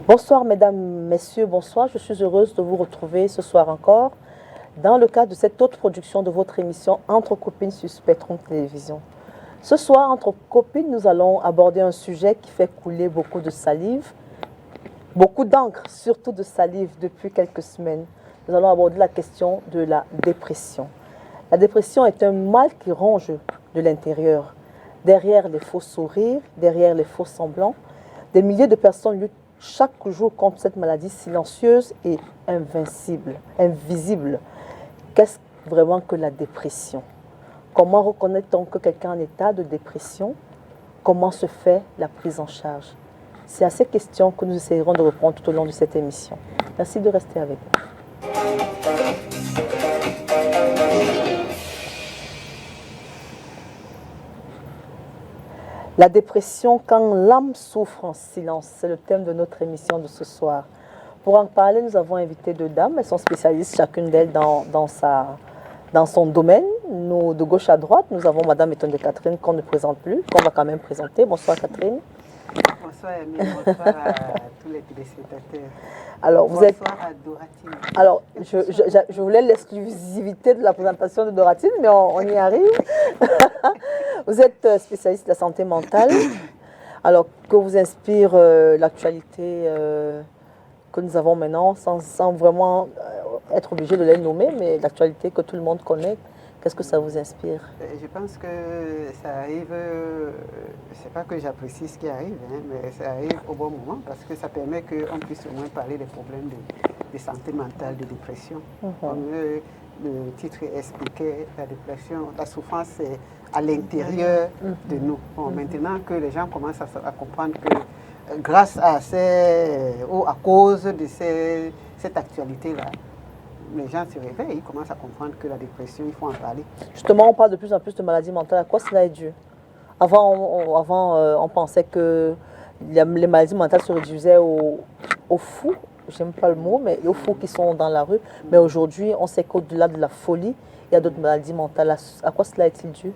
Bonsoir mesdames, messieurs, bonsoir. Je suis heureuse de vous retrouver ce soir encore dans le cadre de cette autre production de votre émission Entre copines sur Spectrum Télévision. Ce soir, entre copines, nous allons aborder un sujet qui fait couler beaucoup de salive, beaucoup d'encre, surtout de salive depuis quelques semaines. Nous allons aborder la question de la dépression. La dépression est un mal qui ronge de l'intérieur. Derrière les faux sourires, derrière les faux semblants, des milliers de personnes luttent chaque jour contre cette maladie silencieuse et invincible, invisible. Qu'est-ce vraiment que la dépression? Comment reconnaît-on que quelqu'un est en état de dépression? Comment se fait la prise en charge? C'est à ces questions que nous essayerons de répondre tout au long de cette émission. Merci de rester avec nous. La dépression quand l'âme souffre en silence, c'est le thème de notre émission de ce soir. Pour en parler, nous avons invité deux dames, elles sont spécialistes chacune d'elles dans son domaine. Nous, de gauche à droite, nous avons Madame Etonde Catherine qu'on ne présente plus, qu'on va quand même présenter. Bonsoir Catherine. Bonsoir Emile, bonsoir à tous les téléspectateurs. Alors, bonsoir à Doratine. Alors, je voulais l'exclusivité de la présentation de Doratine, mais on y arrive. Vous êtes spécialiste de la santé mentale. Alors, que vous inspire l'actualité que nous avons maintenant, sans vraiment être obligé de les nommer, mais l'actualité que tout le monde connaît, qu'est-ce que ça vous inspire? Je pense que ça arrive, c'est pas que j'apprécie ce qui arrive, hein, mais ça arrive au bon moment parce que ça permet qu'on puisse au moins parler des problèmes de santé mentale, de dépression. Comme le titre expliquait, la dépression, la souffrance, c'est à l'intérieur de nous. Bon, maintenant que les gens commencent à comprendre que grâce à ou à cause de cette actualité-là, les gens se réveillent, ils commencent à comprendre que la dépression, il faut en parler. Justement, on parle de plus en plus de maladies mentales. À quoi cela est dû? Avant, on pensait que les maladies mentales se réduisaient aux fous, j'aime pas le mot, mais aux fous qui sont dans la rue. Mais aujourd'hui, on sait qu'au-delà de la folie, il y a d'autres maladies mentales. À quoi cela est-il dû?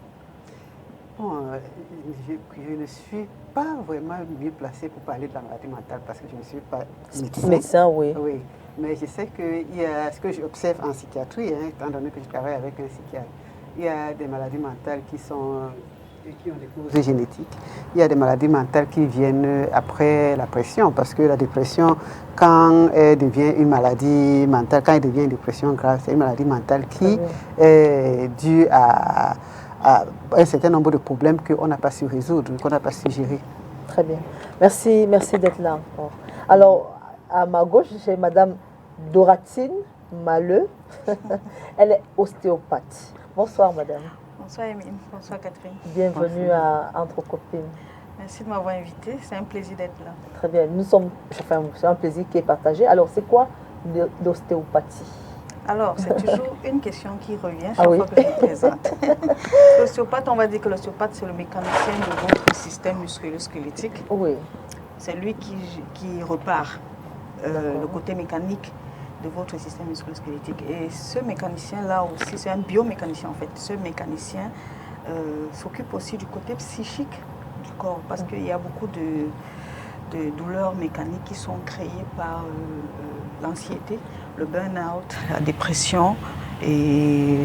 Bon, je ne suis pas vraiment mieux placée pour parler de la maladie mentale parce que je ne suis pas médecin. Médecin, oui. Oui. Mais je sais qu'il y a ce que j'observe en psychiatrie, hein, étant donné que je travaille avec un psychiatre. Il y a des maladies mentales qui ont des causes génétiques. Il y a des maladies mentales qui viennent après la pression, parce que la dépression, quand elle devient une maladie mentale, quand elle devient une dépression grave, c'est une maladie mentale qui est due à un certain nombre de problèmes qu'on n'a pas su résoudre, qu'on n'a pas su gérer. Très bien. Merci d'être là encore. Alors, à ma gauche, j'ai Madame Doratine Maleux. Elle est ostéopathe. Bonsoir, Madame. Bonsoir, Emile. Bonsoir, Catherine. Bienvenue à Entre copines. Merci de m'avoir invitée. C'est un plaisir d'être là. Très bien. C'est un plaisir qui est partagé. Alors, c'est quoi l'ostéopathie? Alors, c'est toujours une question qui revient chaque fois que je me présente. L'ostéopathe, on va dire que l'ostéopathe, c'est le mécanicien de votre système musculo-squelettique. Oui. C'est lui qui repart le côté mécanique de votre système musculo-squelettique. Et ce mécanicien-là aussi, c'est un biomécanicien en fait. Ce mécanicien s'occupe aussi du côté psychique du corps parce qu'il y a beaucoup de douleurs mécaniques qui sont créées par l'anxiété, le burn-out, la dépression et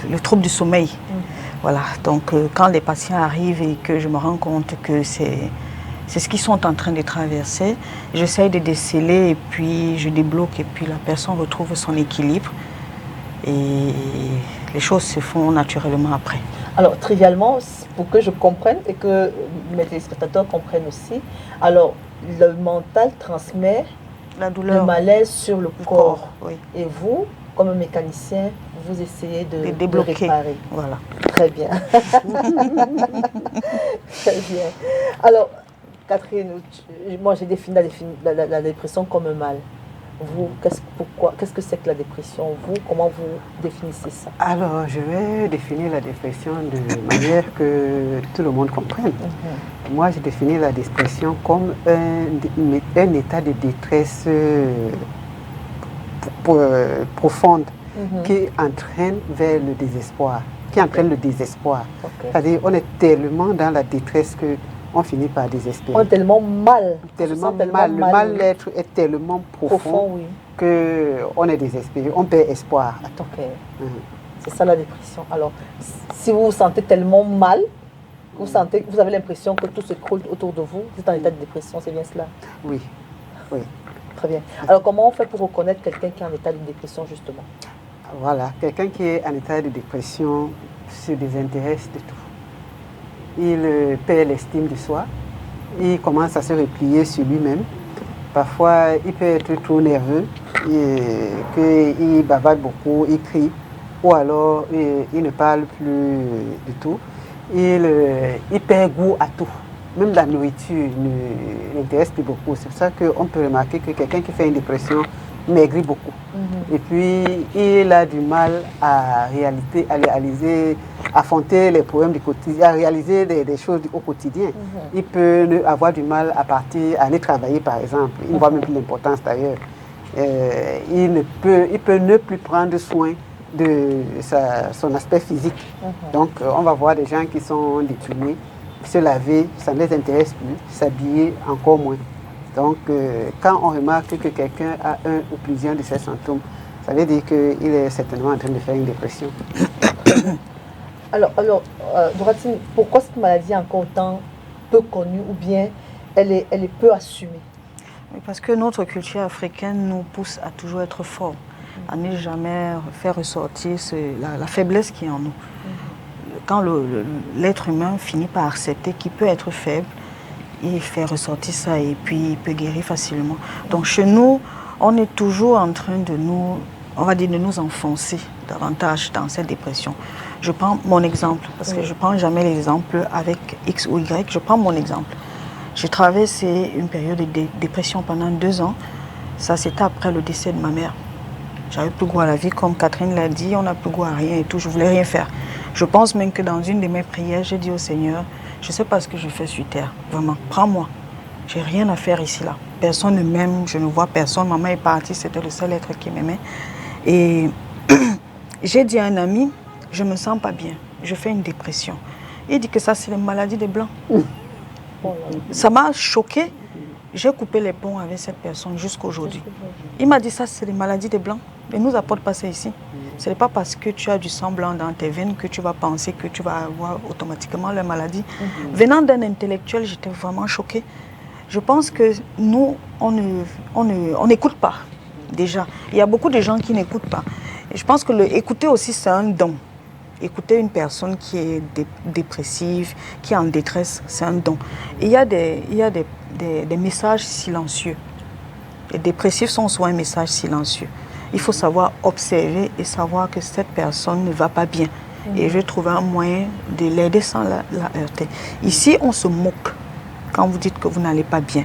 le trouble du sommeil. Voilà, donc quand les patients arrivent et que je me rends compte que c'est ce qu'ils sont en train de traverser, j'essaye de déceler et puis je débloque et puis la personne retrouve son équilibre et les choses se font naturellement après. Alors, trivialement, pour que je comprenne et que mes téléspectateurs comprennent aussi, alors le mental transmet la douleur, le malaise sur le corps. Oui. Et vous, comme mécanicien, vous essayez de débloquer. Réparer. Voilà. Très bien. Très bien. Alors, Catherine, moi j'ai défini la dépression comme un mal. Vous, qu'est-ce que c'est que la dépression? Vous, comment vous définissez ça? Alors, je vais définir la dépression de manière que tout le monde comprenne. Moi, je définis la dépression comme un état de détresse profonde qui entraîne vers le désespoir, qui entraîne le désespoir. C'est-à-dire, on est tellement dans la détresse que on finit par On désespérer. est tellement mal. Tellement On se sent mal, le mal, mal-être est tellement profond oui. qu'on est désespéré, on perd espoir. Ok. Mhm. C'est ça la dépression. Alors, si vous vous sentez tellement mal, vous avez l'impression que tout se croule autour de vous, vous êtes en état de dépression, c'est bien cela? Oui, oui. Très bien. Alors, comment on fait pour reconnaître quelqu'un qui est en état de dépression, justement? Voilà, quelqu'un qui est en état de dépression se désintéresse de tout. Il perd l'estime de soi, il commence à se replier sur lui-même. Parfois, il peut être trop nerveux, qu'il bavarde beaucoup, il crie, ou alors il ne parle plus du tout. Il perd goût à tout. Même la nourriture ne l'intéresse plus beaucoup. C'est pour ça qu'on peut remarquer que quelqu'un qui fait une dépression maigrit beaucoup. Et puis, il a du mal à réaliser, affronter les problèmes du quotidien, à réaliser des choses au quotidien. Il peut avoir du mal à partir, à aller travailler, par exemple. Il ne voit même plus l'importance d'ailleurs. Il peut ne plus prendre soin de son aspect physique. Donc, on va voir des gens qui sont déprimés, se laver, ça ne les intéresse plus, s'habiller encore moins. Donc, quand on remarque que quelqu'un a un ou plusieurs de ces symptômes, ça veut dire qu'il est certainement en train de faire une dépression. Alors Doratine, pourquoi cette maladie est encore autant peu connue ou bien elle est peu assumée? Parce que notre culture africaine nous pousse à toujours être fort, à ne jamais faire ressortir la faiblesse qui est en nous. Quand l'être humain finit par accepter qu'il peut être faible, il fait ressortir ça et puis il peut guérir facilement. Donc chez nous, on est toujours en train de nous, on va dire, de nous enfoncer davantage dans cette dépression. Je prends mon exemple, parce que je ne prends jamais l'exemple avec X ou Y, je prends mon exemple. J'ai traversé une période de dépression pendant 2 ans. Ça, c'était après le décès de ma mère. J'avais plus goût à la vie, comme Catherine l'a dit, on n'a plus goût à rien et tout, je ne voulais rien faire. Je pense même que dans une de mes prières, j'ai dit au Seigneur, je ne sais pas ce que je fais sur terre, vraiment, prends-moi. Je n'ai rien à faire ici, là. Personne ne m'aime, je ne vois personne. Maman est partie, c'était le seul être qui m'aimait. Et j'ai dit à un ami, je ne me sens pas bien, je fais une dépression. Il dit que ça, c'est la maladie des Blancs. Ça m'a choqué. J'ai coupé les ponts avec cette personne jusqu'à aujourd'hui. Il m'a dit ça, c'est les maladies des Blancs. Ne nous apporte pas ça ici. Ce n'est pas parce que tu as du sang blanc dans tes veines que tu vas penser que tu vas avoir automatiquement la maladie. Venant d'un intellectuel, j'étais vraiment choquée. Je pense que nous, on n'écoute pas déjà. Il y a beaucoup de gens qui n'écoutent pas. Et je pense que écouter aussi, c'est un don. Écouter une personne qui est dépressive, qui est en détresse, c'est un don. Et il y a des messages silencieux. Les dépressifs sont souvent un message silencieux. Il faut savoir observer et savoir que cette personne ne va pas bien. Et je vais trouver un moyen de l'aider sans la heurter. Ici, on se moque quand vous dites que vous n'allez pas bien.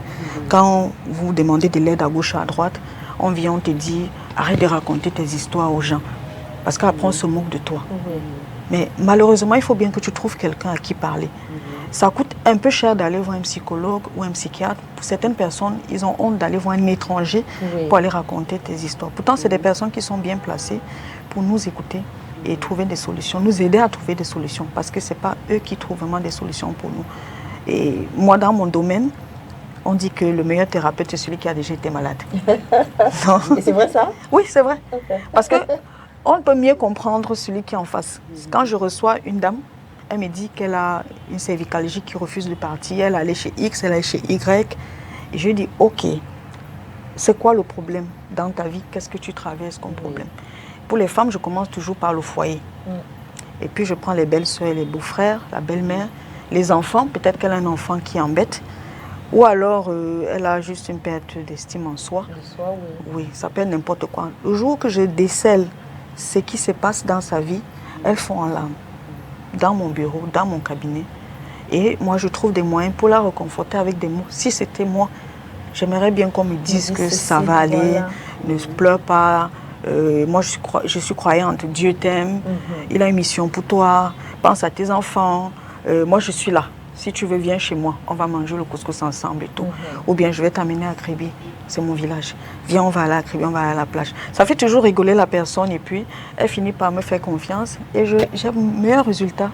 Quand vous demandez de l'aide à gauche ou à droite, on vient, on te dit, arrête de raconter tes histoires aux gens. Parce qu'après, on se moque de toi. Mais malheureusement, il faut bien que tu trouves quelqu'un à qui parler. Ça coûte un peu cher d'aller voir un psychologue ou un psychiatre. Pour certaines personnes, ils ont honte d'aller voir un étranger pour aller raconter tes histoires. Pourtant, c'est des personnes qui sont bien placées pour nous écouter et trouver des solutions, nous aider à trouver des solutions. Parce que ce n'est pas eux qui trouvent vraiment des solutions pour nous. Et moi, dans mon domaine, on dit que le meilleur thérapeute, c'est celui qui a déjà été malade. Et c'est vrai ça? Oui, c'est vrai. Parce que on peut mieux comprendre celui qui est en face. Quand je reçois une dame, elle me dit qu'elle a une cervicalgie qui refuse de partir. Elle est allée chez X, elle est allée chez Y. Et je lui dis, ok, c'est quoi le problème dans ta vie? Qu'est-ce que tu traverses comme problème? Pour les femmes, je commence toujours par le foyer. Et puis je prends les belles-sœurs et les beaux-frères, la belle-mère, les enfants. Peut-être qu'elle a un enfant qui embête. Ou alors, elle a juste une perte d'estime en soi. Oui, ça peut être n'importe quoi. Le jour que je décèle ce qui se passe dans sa vie, elles font en larmes. Dans mon bureau, dans mon cabinet. Et moi, je trouve des moyens pour la reconforter avec des mots. Si c'était moi, j'aimerais bien qu'on me dise que ça va aller, ne pleure pas. Moi, je suis croyante, Dieu t'aime, il a une mission pour toi, pense à tes enfants. Moi, je suis là. Si tu veux, viens chez moi, on va manger le couscous ensemble et tout. Ou bien, je vais t'amener à Kribi, c'est mon village. Viens, on va aller à Kribi, on va aller à la plage. Ça fait toujours rigoler la personne et puis elle finit par me faire confiance et j'ai un meilleur résultat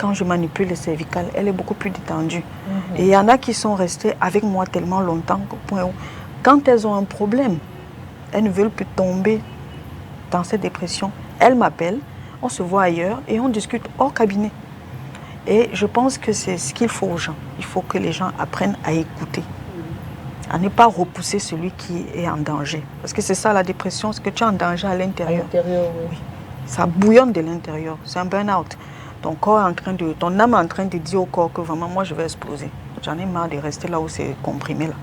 quand je manipule les cervicales, elle est beaucoup plus détendue. Et il y en a qui sont restés avec moi tellement longtemps qu'au point où, quand elles ont un problème, elles ne veulent plus tomber dans cette dépression. Elles m'appellent, on se voit ailleurs et on discute hors cabinet. Et je pense que c'est ce qu'il faut aux gens. Il faut que les gens apprennent à écouter, à ne pas repousser celui qui est en danger. Parce que c'est ça la dépression, c'est que tu es en danger à l'intérieur. Oui. Ça bouillonne de l'intérieur, c'est un burn-out. Ton âme est en train de dire au corps que vraiment moi je vais exploser. J'en ai marre de rester là où c'est comprimé là.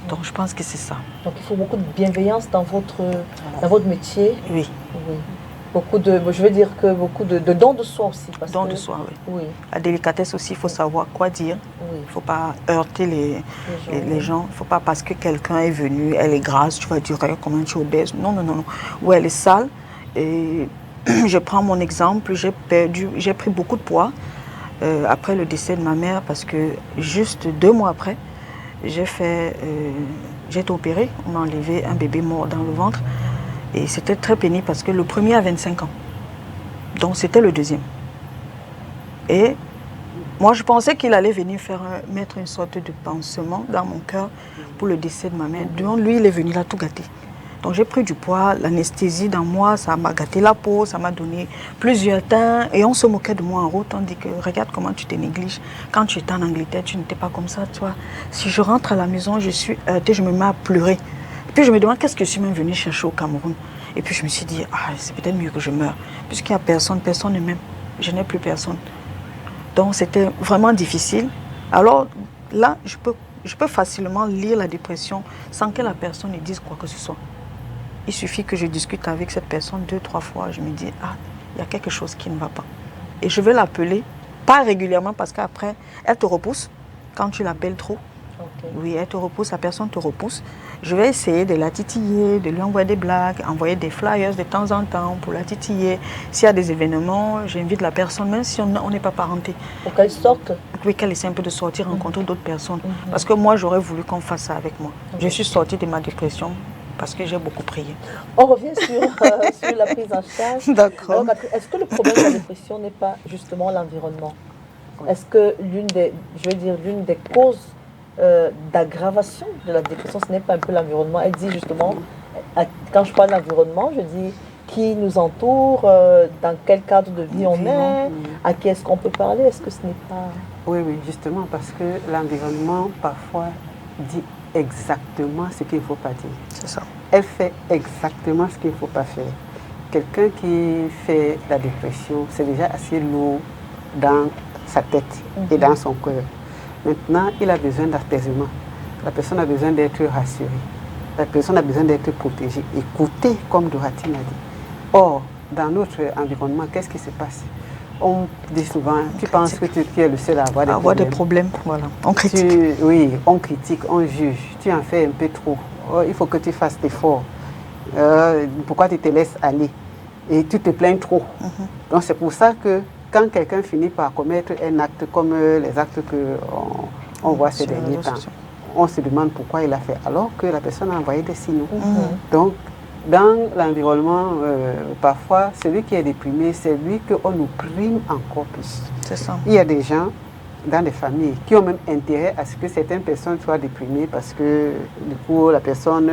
Donc je pense que c'est ça. Donc il faut beaucoup de bienveillance dans votre métier. Oui. Beaucoup de, je veux dire que beaucoup de dons de soi aussi. De soi, oui. La délicatesse aussi, il faut savoir quoi dire. Il ne faut pas heurter les gens. Il ne faut pas parce que quelqu'un est venu, elle est grasse, tu vas dire comment tu es obèse. Non. Ou elle est sale. Et je prends mon exemple, j'ai pris beaucoup de poids après le décès de ma mère parce que juste 2 mois après, j'ai été opérée. On m'a enlevé un bébé mort dans le ventre. Et c'était très pénible parce que le premier a 25 ans. Donc c'était le deuxième. Et moi je pensais qu'il allait venir mettre une sorte de pansement dans mon cœur pour le décès de ma mère. Donc lui il est venu là tout gâter. Donc j'ai pris du poids, l'anesthésie dans moi, ça m'a gâté la peau, ça m'a donné plusieurs teints. Et on se moquait de moi en route, on dit que regarde comment tu te négliges. Quand tu étais en Angleterre, tu n'étais pas comme ça, toi. Si je rentre à la maison, je suis heurtée, je me mets à pleurer. Et puis je me demande qu'est-ce que je suis même venue chercher au Cameroun. Et puis je me suis dit, c'est peut-être mieux que je meure. Puisqu'il n'y a personne ne m'aime. Je n'ai plus personne. Donc c'était vraiment difficile. Alors là, je peux facilement lire la dépression sans que la personne ne dise quoi que ce soit. Il suffit que je discute avec cette personne 2-3 fois. Je me dis, il y a quelque chose qui ne va pas. Et je vais l'appeler, pas régulièrement parce qu'après, elle te repousse quand tu l'appelles trop. Oui, elle te repousse, la personne te repousse. Je vais essayer de la titiller, de lui envoyer des blagues, envoyer des flyers de temps en temps pour la titiller. S'il y a des événements, j'invite la personne, même si on n'est pas parenté. Pour qu'elle sorte. Oui, qu'elle essaie un peu de sortir, rencontrer d'autres personnes. Parce que moi, j'aurais voulu qu'on fasse ça avec moi. Je suis sortie de ma dépression parce que j'ai beaucoup prié. On revient sur la prise en charge. D'accord. Est-ce que le problème de la dépression n'est pas justement l'environnement? Est-ce que l'une des causes d'aggravation de la dépression, ce n'est pas un peu l'environnement? Elle dit justement, quand je parle d'environnement, je dis qui nous entoure, dans quel cadre de vie on est, à qui est-ce qu'on peut parler, est-ce que ce n'est pas... Oui, justement, parce que l'environnement, parfois, dit exactement ce qu'il ne faut pas dire. C'est ça. Elle fait exactement ce qu'il ne faut pas faire. Quelqu'un qui fait la dépression, c'est déjà assez lourd dans sa tête et dans son cœur. Maintenant, il a besoin d'apaisement. La personne a besoin d'être rassurée. La personne a besoin d'être protégée, écoutée, comme Doratine a dit. Or, dans notre environnement, qu'est-ce qui se passe? On dit souvent, tu penses que tu es le seul à avoir des problèmes. Voilà. On critique. Oui, on critique, on juge. Tu en fais un peu trop. Oh, il faut que tu fasses l'effort. Pourquoi tu te laisses aller? Et tu te plains trop. Donc c'est pour ça que quand quelqu'un finit par commettre un acte comme les actes qu'on voit ces derniers temps, on se demande pourquoi il a fait, alors que la personne a envoyé des signaux. Donc, dans l'environnement, parfois, celui qui est déprimé, c'est lui qu'on nous prime encore plus. C'est ça. Il y a des gens dans des familles qui ont même intérêt à ce que certaines personnes soient déprimées parce que, du coup, la personne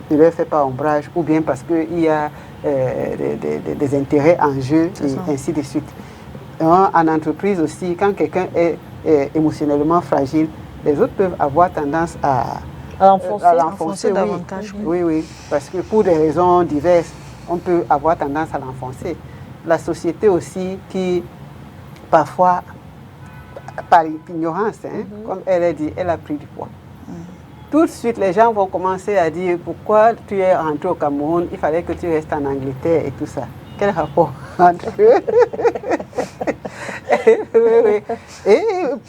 ne leur fait pas ombrage ou bien parce qu'il y a des intérêts en jeu et ainsi de suite. En entreprise aussi, quand quelqu'un est émotionnellement fragile, les autres peuvent avoir tendance à l'enfoncer davantage. Oui, parce que pour des raisons diverses, on peut avoir tendance à l'enfoncer. La société aussi qui, parfois, par ignorance, comme elle a dit, elle a pris du poids. Tout de suite, les gens vont commencer à dire pourquoi tu es rentré au Cameroun, il fallait que tu restes en Angleterre et tout ça. Quel rapport entre eux? Oui. Et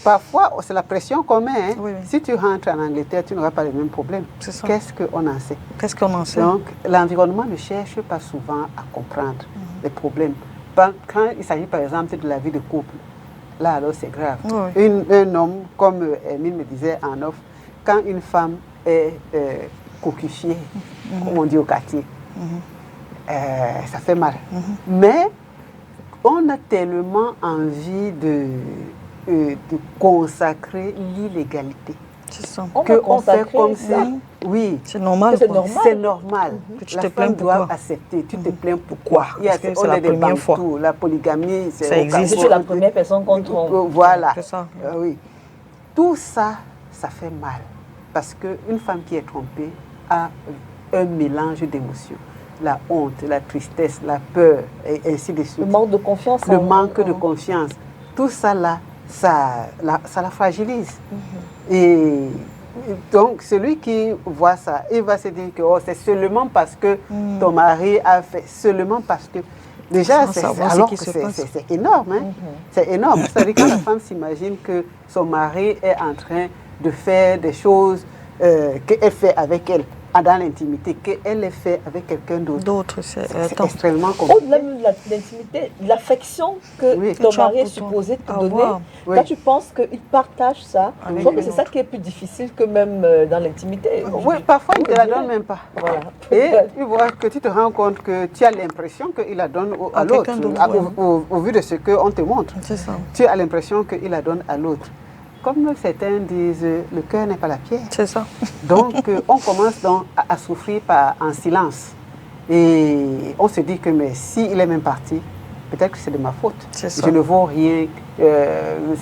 parfois, c'est la pression qu'on met. Si tu rentres en Angleterre, tu n'auras pas les mêmes problèmes. Qu'est-ce qu'on en sait? Qu'est-ce qu'on en sait? Donc, l'environnement ne cherche pas souvent à comprendre les problèmes. Quand il s'agit par exemple de la vie de couple, là alors c'est grave. Un homme, comme Emile me disait en off, quand une femme est coquifiée, comme on dit au quartier, ça fait mal. Mais on a tellement envie de consacrer l'illégalité. C'est ça. On Que va on fait consacrer, comme ça. Oui. C'est normal. C'est quoi. normal. C'est normal. Que tu La te femme plains doit pourquoi? accepter. Tu te plains pourquoi? Parce que c'est On la est des première fois. bantous. La polygamie, Ça existe. Je suis la première personne qu'on trompe. Voilà. C'est ça. Oui. Tout ça, ça fait mal. Parce qu'une femme qui est trompée a un mélange d'émotions. La honte, la tristesse, la peur, et ainsi de suite. Le manque de confiance. Le manque de confiance. Tout ça là, ça la fragilise. Et donc, celui qui voit ça, il va se dire que oh, c'est seulement parce que ton mari a fait, seulement parce que... Déjà, Sans c'est savoir alors ce que qui se passe. c'est énorme. Hein? C'est énorme. C'est-à-dire quand la femme s'imagine que son mari est en train de faire des choses qu'elle fait avec elle, dans l'intimité, qu'elle les fait avec quelqu'un d'autre. D'autres, C'est attends. extrêmement compliqué. Au-delà même de l'intimité, l'affection que Oui. ton Que tu as mari est pour toi. supposé te Avoir. donner, Oui. quand tu penses qu'il partage ça, je Avec crois que c'est l'autre. ça qui est plus difficile que même dans l'intimité. Oui, parfois, il ne te la donne même pas. Voilà. Et tu vois que tu te rends compte que tu as l'impression qu'il la donne à À l'autre, quelqu'un d'autre, au vu de ce qu'on te montre. C'est ça. Tu as l'impression qu'il la donne à l'autre. Comme certains disent, le cœur n'est pas la pierre. C'est ça. Donc, on commence donc à souffrir en silence. Et on se dit que mais s'il est même parti, peut-être que c'est de ma faute. C'est ça. Je ne vaux rien.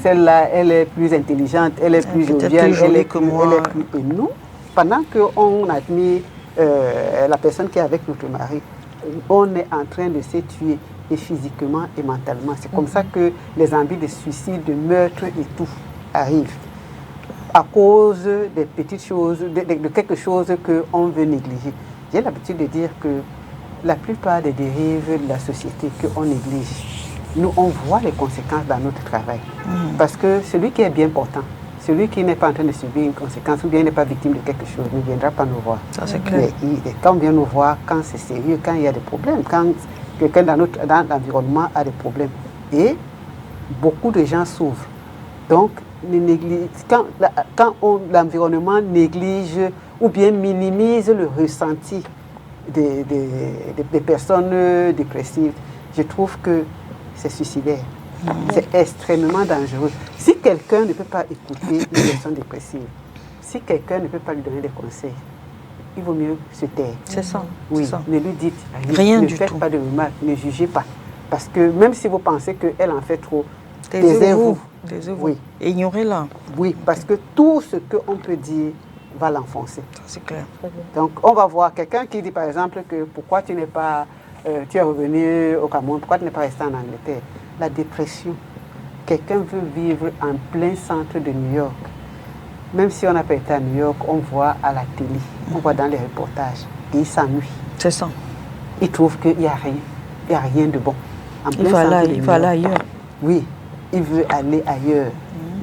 Celle-là, elle est plus intelligente, elle est plus peut-être joviale, plus jolie elle est que plus, moi. elle est plus... Et nous, pendant qu'on admire la personne qui est avec notre mari, on est en train de se tuer, et physiquement et mentalement. C'est comme ça que les envies de suicide, de meurtre et tout arrivent. À cause des petites choses, de quelque chose qu'on veut négliger. J'ai l'habitude de dire que la plupart des dérives de la société qu'on néglige, nous, on voit les conséquences dans notre travail. Parce que celui qui est bien portant, celui qui n'est pas en train de subir une conséquence ou bien n'est pas victime de quelque chose, ne viendra pas nous voir. Ça, c'est clair. Mais quand on vient nous voir, quand c'est sérieux, quand il y a des problèmes, quand quelqu'un dans l'environnement a des problèmes. Et beaucoup de gens souffrent. Donc, quand l'environnement néglige ou bien minimise le ressenti des personnes dépressives, je trouve que c'est suicidaire. C'est extrêmement dangereux. Si quelqu'un ne peut pas écouter une personne dépressive, si quelqu'un ne peut pas lui donner des conseils, il vaut mieux se taire. C'est ça. Oui, C'est ça. ne lui dites Rien ne du faites tout. pas de remarques, ne jugez pas. Parce que même si vous pensez qu'elle en fait trop, Taisez-vous. Oui. Et ignorez-la. Oui, parce que tout ce qu'on peut dire va l'enfoncer. Ça, c'est clair. Donc, on va voir quelqu'un qui dit, par exemple, que pourquoi tu n'es pas, tu es revenu au Cameroun, pourquoi tu n'es pas resté en Angleterre? La dépression. Quelqu'un veut vivre en plein centre de New York. Même si on n'a pas été à New York, on voit à la télé, on voit dans les reportages, et il s'ennuie. C'est ça. Il trouve qu'il n'y a rien, il n'y a rien de bon. En Il plein va centre là, de il New va York. là ailleurs. Oui, il veut aller ailleurs.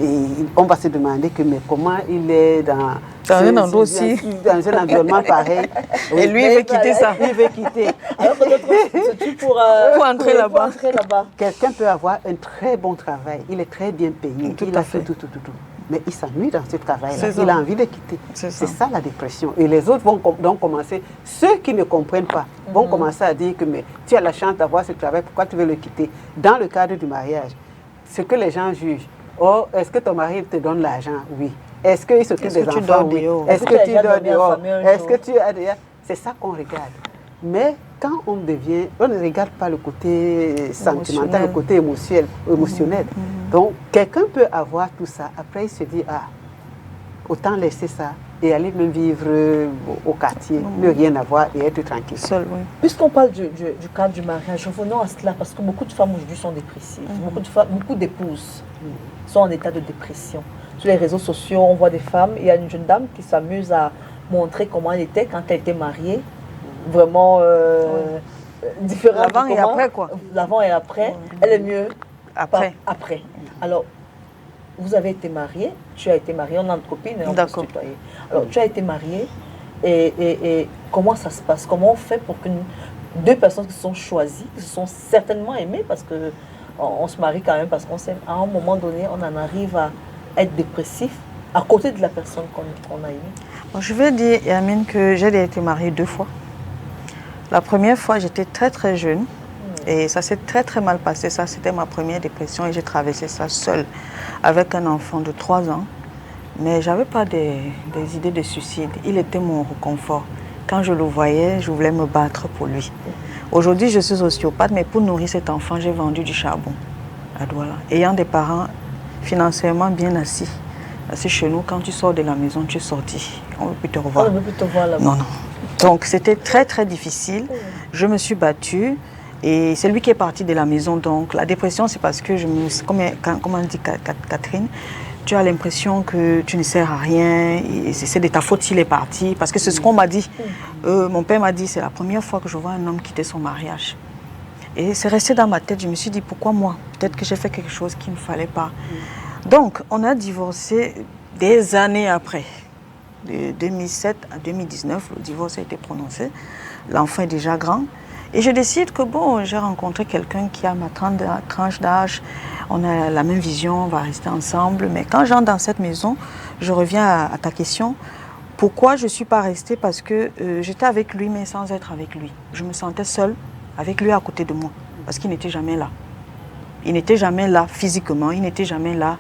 Et on va se demander que, mais comment il est dans un endroit aussi. dans un environnement pareil. Et lui, il veut quitter ça. Il veut quitter. Alors que d'autres se tuent pour entrer là-bas. Quelqu'un peut avoir un très bon travail, il est très bien payé, Tout il à a fait fait. tout. Mais il s'ennuie dans ce travail-là, C'est ça. il a envie de quitter. C'est C'est ça. ça la dépression. Et les autres vont donc commencer, ceux qui ne comprennent pas, vont commencer à dire que mais, tu as la chance d'avoir ce travail, pourquoi tu veux le quitter? Dans le cadre du mariage, ce que les gens jugent, oh, est-ce que ton mari te donne l'argent? Oui. Est-ce qu'il s'occupe Est-ce des que tu enfants? dors Oui. dehors? Est-ce que tu dors dehors? Est-ce jour? que tu as déjà... C'est ça qu'on regarde. Mais quand on ne regarde pas le côté sentimental, le côté émotionnel. Donc, quelqu'un peut avoir tout ça. Après, il se dit, ah, autant laisser ça et aller même vivre au quartier, ne rien avoir et être tranquille. Seul, oui. Puisqu'on parle du cadre du mariage, revenons à cela, parce que beaucoup de femmes aujourd'hui sont dépressives. Beaucoup d'épouses sont en état de dépression. Sur les réseaux sociaux, on voit des femmes. Il y a une jeune dame qui s'amuse à montrer comment elle était quand elle était mariée. Vraiment différente. L'avant et après, quoi. L'avant et après. Elle est mieux Après. après. Alors, vous avez été mariée, tu as été mariée, on est entre copines et on peut se tutoyer. Alors, tu as été mariée et comment ça se passe? Comment on fait pour que deux personnes qui se sont choisies, qui se sont certainement aimées, parce que on se marie quand même parce qu'on s'aime, à un moment donné, on en arrive à être dépressif à côté de la personne qu'on a aimée? Bon, je vais dire, Yamine, que j'ai été mariée 2 fois. La première fois, j'étais très très jeune. Et ça s'est très très mal passé. Ça, c'était ma première dépression et j'ai traversé ça seule avec un enfant de 3 ans. Mais je n'avais pas des idées de suicide. Il était mon réconfort. Quand je le voyais, je voulais me battre pour lui. Aujourd'hui, je suis ostéopathe, mais pour nourrir cet enfant, j'ai vendu du charbon à Douala. Ayant des parents financièrement bien assis. Parce que chez nous, quand tu sors de la maison, tu es sorti. On ne veut plus te revoir. On ne veut plus te voir là-bas. Non, non. Donc, c'était très, très difficile. Je me suis battue. Et c'est lui qui est parti de la maison. Donc, la dépression, c'est parce que comme on dit Catherine, tu as l'impression que tu ne sers à rien, c'est de ta faute s'il est parti, parce que c'est ce qu'on m'a dit. Mon père m'a dit, c'est la première fois que je vois un homme quitter son mariage. Et c'est resté dans ma tête, je me suis dit, pourquoi moi? Peut-être que j'ai fait quelque chose qu'il ne fallait pas. Donc, on a divorcé des années après. De 2007 à 2019, le divorce a été prononcé. L'enfant est déjà grand. Et je décide que bon, j'ai rencontré quelqu'un qui a ma tranche d'âge, on a la même vision, on va rester ensemble. Mais quand j'entre dans cette maison, je reviens à ta question, pourquoi je ne suis pas restée? Parce que j'étais avec lui, mais sans être avec lui. Je me sentais seule, avec lui à côté de moi, parce qu'il n'était jamais là. Il n'était jamais là physiquement, il n'était jamais là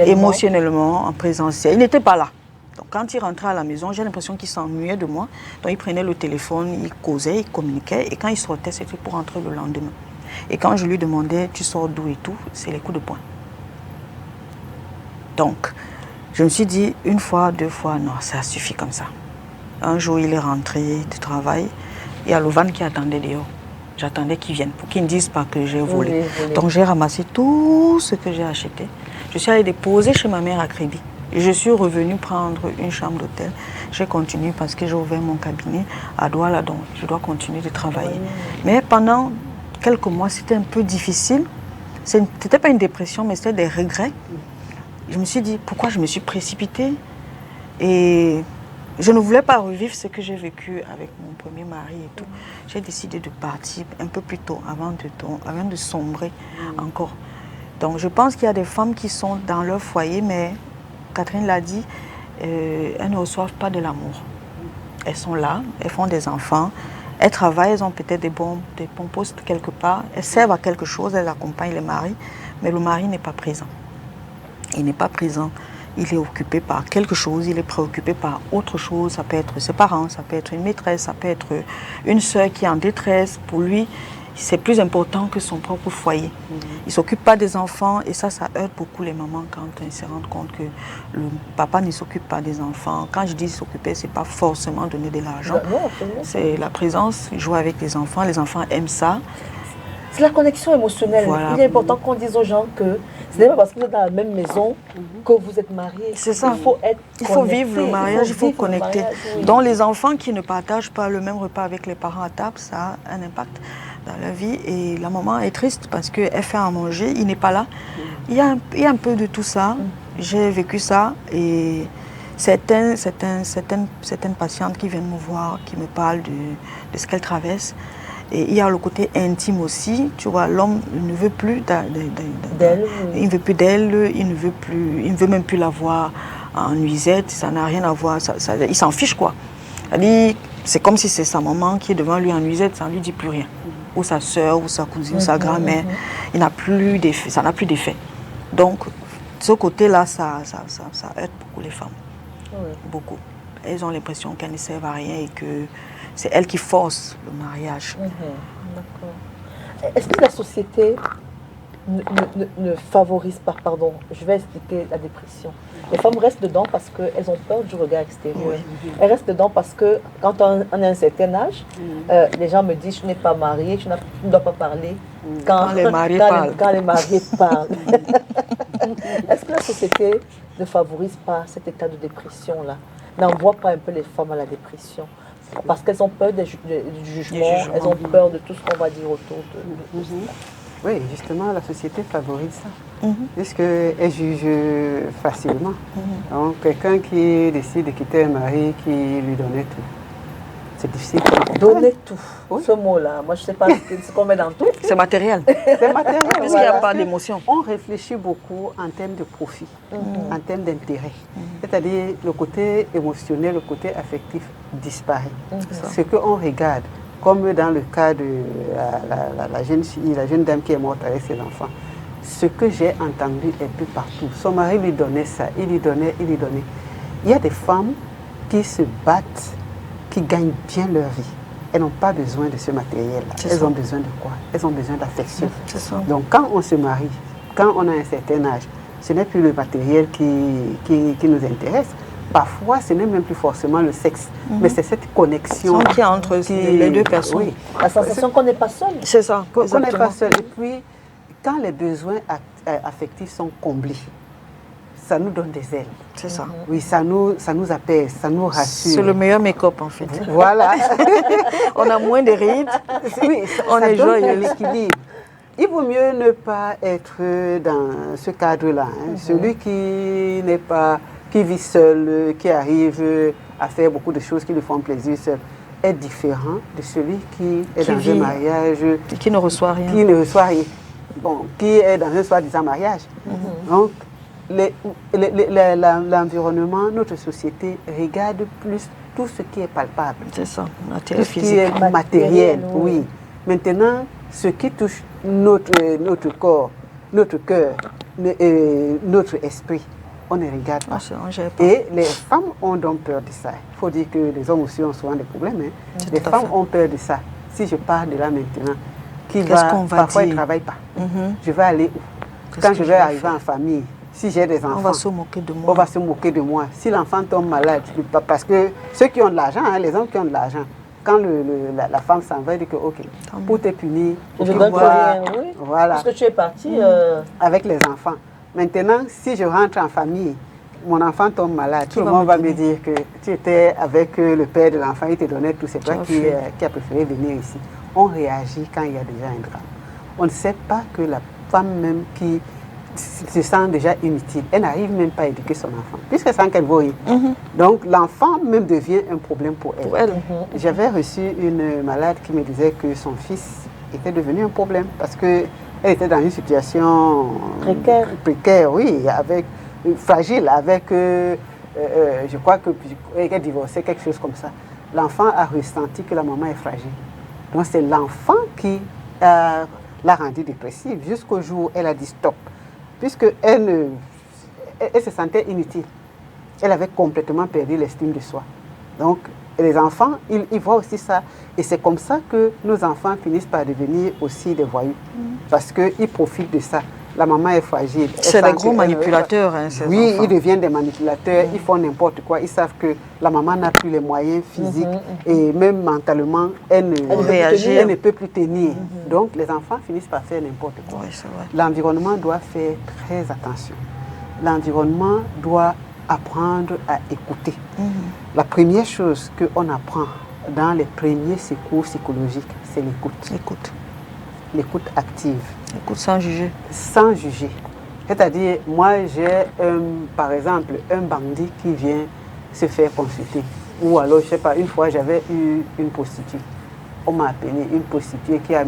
émotionnellement, en présentiel. Il n'était pas là. Donc quand il rentrait à la maison, j'ai l'impression qu'il s'ennuyait de moi. Donc il prenait le téléphone, il causait, il communiquait. Et quand il sortait, c'était pour rentrer le lendemain. Et quand je lui demandais, tu sors d'où et tout, c'est les coups de poing. Donc, je me suis dit, une fois, 2 fois, non, ça suffit comme ça. Un jour, il est rentré du travail. Il y a le van qui attendait dehors. J'attendais qu'il vienne pour qu'il ne dise pas que j'ai volé. Donc j'ai ramassé tout ce que j'ai acheté. Je suis allée déposer chez ma mère à crédit. Et je suis revenue prendre une chambre d'hôtel. J'ai continué parce que j'ai ouvert mon cabinet à Douala, donc je dois continuer de travailler. Mais pendant quelques mois, c'était un peu difficile. Ce n'était pas une dépression, mais c'était des regrets. Je me suis dit, pourquoi je me suis précipitée? Et je ne voulais pas revivre ce que j'ai vécu avec mon premier mari et tout. J'ai décidé de partir un peu plus tôt, avant de sombrer encore. Donc je pense qu'il y a des femmes qui sont dans leur foyer, mais Catherine l'a dit, elles ne reçoivent pas de l'amour. Elles sont là, elles font des enfants, elles travaillent, elles ont peut-être des bons postes quelque part, elles servent à quelque chose, elles accompagnent les maris, mais le mari n'est pas présent. Il n'est pas présent, il est occupé par quelque chose, il est préoccupé par autre chose, ça peut être ses parents, ça peut être une maîtresse, ça peut être une sœur qui est en détresse. Pour lui, c'est plus important que son propre foyer. Il ne s'occupe pas des enfants et ça heurte beaucoup les mamans quand elles se rendent compte que le papa ne s'occupe pas des enfants. Quand je dis s'occuper, ce n'est pas forcément donner de l'argent. C'est la présence, jouer avec les enfants aiment ça. C'est la connexion émotionnelle. Voilà. Il est important qu'on dise aux gens que ce n'est pas parce que vous êtes dans la même maison que vous êtes mariés. C'est ça. Il faut vivre le mariage, il faut connecter. Oui. Donc les enfants qui ne partagent pas le même repas avec les parents à table, ça a un impact dans leur vie. Et la maman est triste parce qu'elle fait à manger, il n'est pas là. Il y a un peu de tout ça. J'ai vécu ça et certaines patientes qui viennent me voir, qui me parlent de ce qu'elles traversent. Et il y a le côté intime aussi, tu vois, l'homme ne veut plus d'elle, il ne veut plus d'elle, il ne veut même plus la voir en nuisette, ça n'a rien à voir, il s'en fiche quoi. C'est comme si c'est sa maman qui est devant lui en nuisette, ça ne lui dit plus rien. Ou sa soeur, ou sa cousine, ou sa grand-mère, ça n'a plus d'effet. Donc, ce côté-là, ça aide beaucoup les femmes, beaucoup. Elles ont l'impression qu'elles ne servent à rien et que c'est elles qui forcent le mariage. D'accord. Est-ce que la société ne favorise pas, pardon, je vais expliquer la dépression. Les femmes restent dedans parce qu'elles ont peur du regard extérieur. Elles restent dedans parce que quand on a un certain âge, les gens me disent, je n'ai pas marié, je ne dois pas parler. Quand les mariés parlent. Quand les mariés parlent. Est-ce que la société ne favorise pas cet état de dépression-là? N'envoie pas un peu les femmes à la dépression? Parce qu'elles ont peur du jugement, elles ont peur de tout ce qu'on va dire autour de ça. Oui, justement, la société favorise ça. Puisqu'elle juge facilement. Donc, quelqu'un qui décide de quitter un mari qui lui donnait tout. C'est difficile. Donner tout. Ce mot-là, moi je ne sais pas ce qu'on met dans tout. C'est matériel. C'est matériel. Parce qu'il n'y a pas d'émotion. On réfléchit beaucoup en termes de profit, en termes d'intérêt. C'est-à-dire le côté émotionnel, le côté affectif disparaît. Ce qu'on regarde, comme dans le cas de la jeune fille, la jeune dame qui est morte avec ses enfants. Ce que j'ai entendu un peu partout, son mari lui donnait ça, il lui donnait. Il y a des femmes qui se battent, qui gagnent bien leur vie. Elles n'ont pas besoin de ce matériel-là. Elles ont besoin de quoi? Elles ont besoin d'affection. Donc quand on se marie, quand on a un certain âge, ce n'est plus le matériel qui nous intéresse. Parfois, ce n'est même plus forcément le sexe, mais c'est cette connexion qui est entre les deux personnes. Oui. La sensation qu'on n'est pas seul. C'est ça. Qu'on n'est pas seul. Et puis, quand les besoins affectifs sont comblés, ça nous donne des ailes. C'est ça. Oui, ça nous apaise, ça nous rassure. C'est le meilleur make-up en fait. Voilà. On a moins de rides. Oui, on est joyeux. L'équilibre. Il vaut mieux ne pas être dans ce cadre-là. Celui qui n'est pas, qui vit seul, qui arrive à faire beaucoup de choses qui lui font plaisir seul, est différent de celui qui est dans un mariage. Qui ne reçoit rien. Qui ne reçoit rien. Bon, qui est dans un soi-disant mariage. Donc, l'environnement, notre société regarde plus tout ce qui est palpable. C'est ça, tout ce qui est matériel, oui. Maintenant, ce qui touche notre corps, notre cœur, notre esprit, on ne regarde pas. Et les femmes ont donc peur de ça. Il faut dire que les hommes aussi ont souvent des problèmes. Les femmes ont peur de ça. Si je parle de là maintenant, parfois ils ne travaillent pas. Je vais aller où? Quand je vais arriver en famille, si j'ai des enfants, on va se moquer de moi. On va se moquer de moi. Si l'enfant tombe malade, parce que ceux qui ont de l'argent, les hommes qui ont de l'argent, quand la femme s'en va, elle dit que ok, pour te punir, je donne rien, oui. Voilà. Parce que tu es parti avec les enfants. Maintenant, si je rentre en famille, mon enfant tombe malade, tout le monde va me dire que tu étais avec le père de l'enfant, il te donnait tout, c'est toi qui a préféré venir ici. On réagit quand il y a déjà un drame. On ne sait pas que la femme même qui se sent déjà inutile, elle n'arrive même pas à éduquer son enfant, puisqu'elle sent qu'elle vaut rien. Donc l'enfant même devient un problème pour elle. J'avais reçu une malade qui me disait que son fils était devenu un problème parce qu'elle était dans une situation précaire, oui, fragile, avec, je crois qu'elle divorçait, quelque chose comme ça. L'enfant a ressenti que la maman est fragile. Donc c'est l'enfant qui l'a rendue dépressive jusqu'au jour où elle a dit stop. Puisqu'elle se sentait inutile. Elle avait complètement perdu l'estime de soi. Donc, les enfants, ils voient aussi ça. Et c'est comme ça que nos enfants finissent par devenir aussi des voyous. Parce qu'ils profitent de ça. La maman est fragile. C'est des gros manipulateurs, ces oui, enfants. Ils deviennent des manipulateurs. Ils font n'importe quoi. Ils savent que la maman n'a plus les moyens physiques. Et même mentalement, elle ne peut plus tenir. Donc, les enfants finissent par faire n'importe quoi. Oui, c'est vrai. L'environnement doit faire très attention. L'environnement doit apprendre à écouter. La première chose qu'on apprend dans les premiers secours psychologiques, c'est l'écoute. L'écoute active. Écoute sans juger. Sans juger. C'est-à-dire, moi, j'ai, par exemple, un bandit qui vient se faire consulter. Ou alors, je ne sais pas, une fois, j'avais eu une prostituée. On m'a appelé une prostituée qui a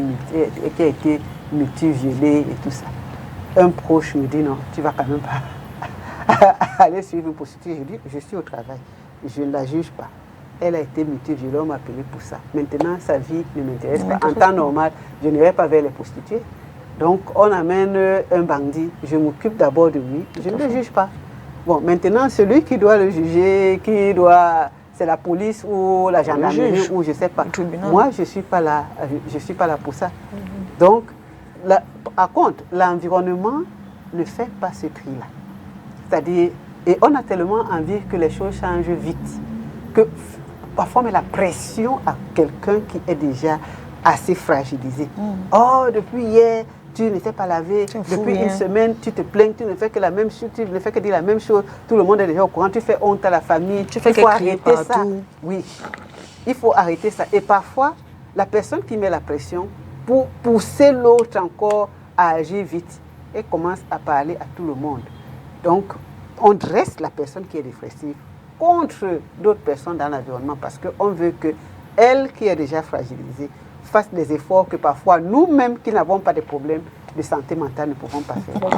été multi-violée et tout ça. Un proche me dit, non, tu ne vas quand même pas aller suivre une prostituée. Je dis, je suis au travail. Je ne la juge pas. Elle a été multi-violée, on m'a appelé pour ça. Maintenant, sa vie ne m'intéresse pas. En temps normal, je n'irai pas vers les prostituées. Donc, on amène un bandit. Je m'occupe d'abord de lui. Je ne le juge pas. Bon, maintenant, celui qui doit le juger, c'est la police ou la gendarmerie ou je ne sais pas. Moi, je ne suis pas là. Je suis pas là pour ça. Donc, par contre, l'environnement ne fait pas ce tri-là. C'est-à-dire, et on a tellement envie que les choses changent vite, que parfois on met la pression à quelqu'un qui est déjà assez fragilisé. Oh, depuis hier, tu ne t'es pas lavé, depuis une semaine, tu te plains, tu ne fais que la même chose, tu ne fais que dire la même chose, tout le monde est déjà au courant, tu fais honte à la famille, il faut arrêter ça. Oui, il faut arrêter ça. Et parfois, la personne qui met la pression, pour pousser l'autre encore à agir vite, elle commence à parler à tout le monde. Donc, on dresse la personne qui est dépressive contre d'autres personnes dans l'environnement parce qu'on veut qu'elle, qui est déjà fragilisée, fasse des efforts que parfois nous-mêmes qui n'avons pas de problèmes de santé mentale ne pouvons pas faire.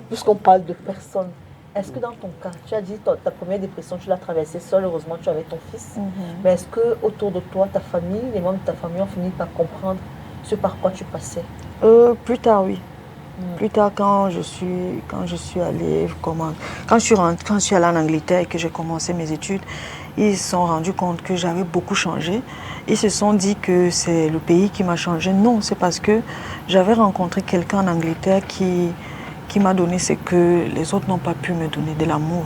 Puisqu'on parle de personnes, Est-ce que dans ton cas, tu as dit ta première dépression, tu l'as traversée seule, heureusement tu avais ton fils, mais est-ce que autour de toi, ta famille, les membres de ta famille ont fini par comprendre ce par quoi tu passais? Plus tard, oui. Plus tard, quand je suis allée, quand je suis allée en Angleterre et que j'ai commencé mes études, ils se sont rendus compte que j'avais beaucoup changé. Ils se sont dit que c'est le pays qui m'a changé. Non, c'est parce que j'avais rencontré quelqu'un en Angleterre qui m'a donné ce que les autres n'ont pas pu me donner, de l'amour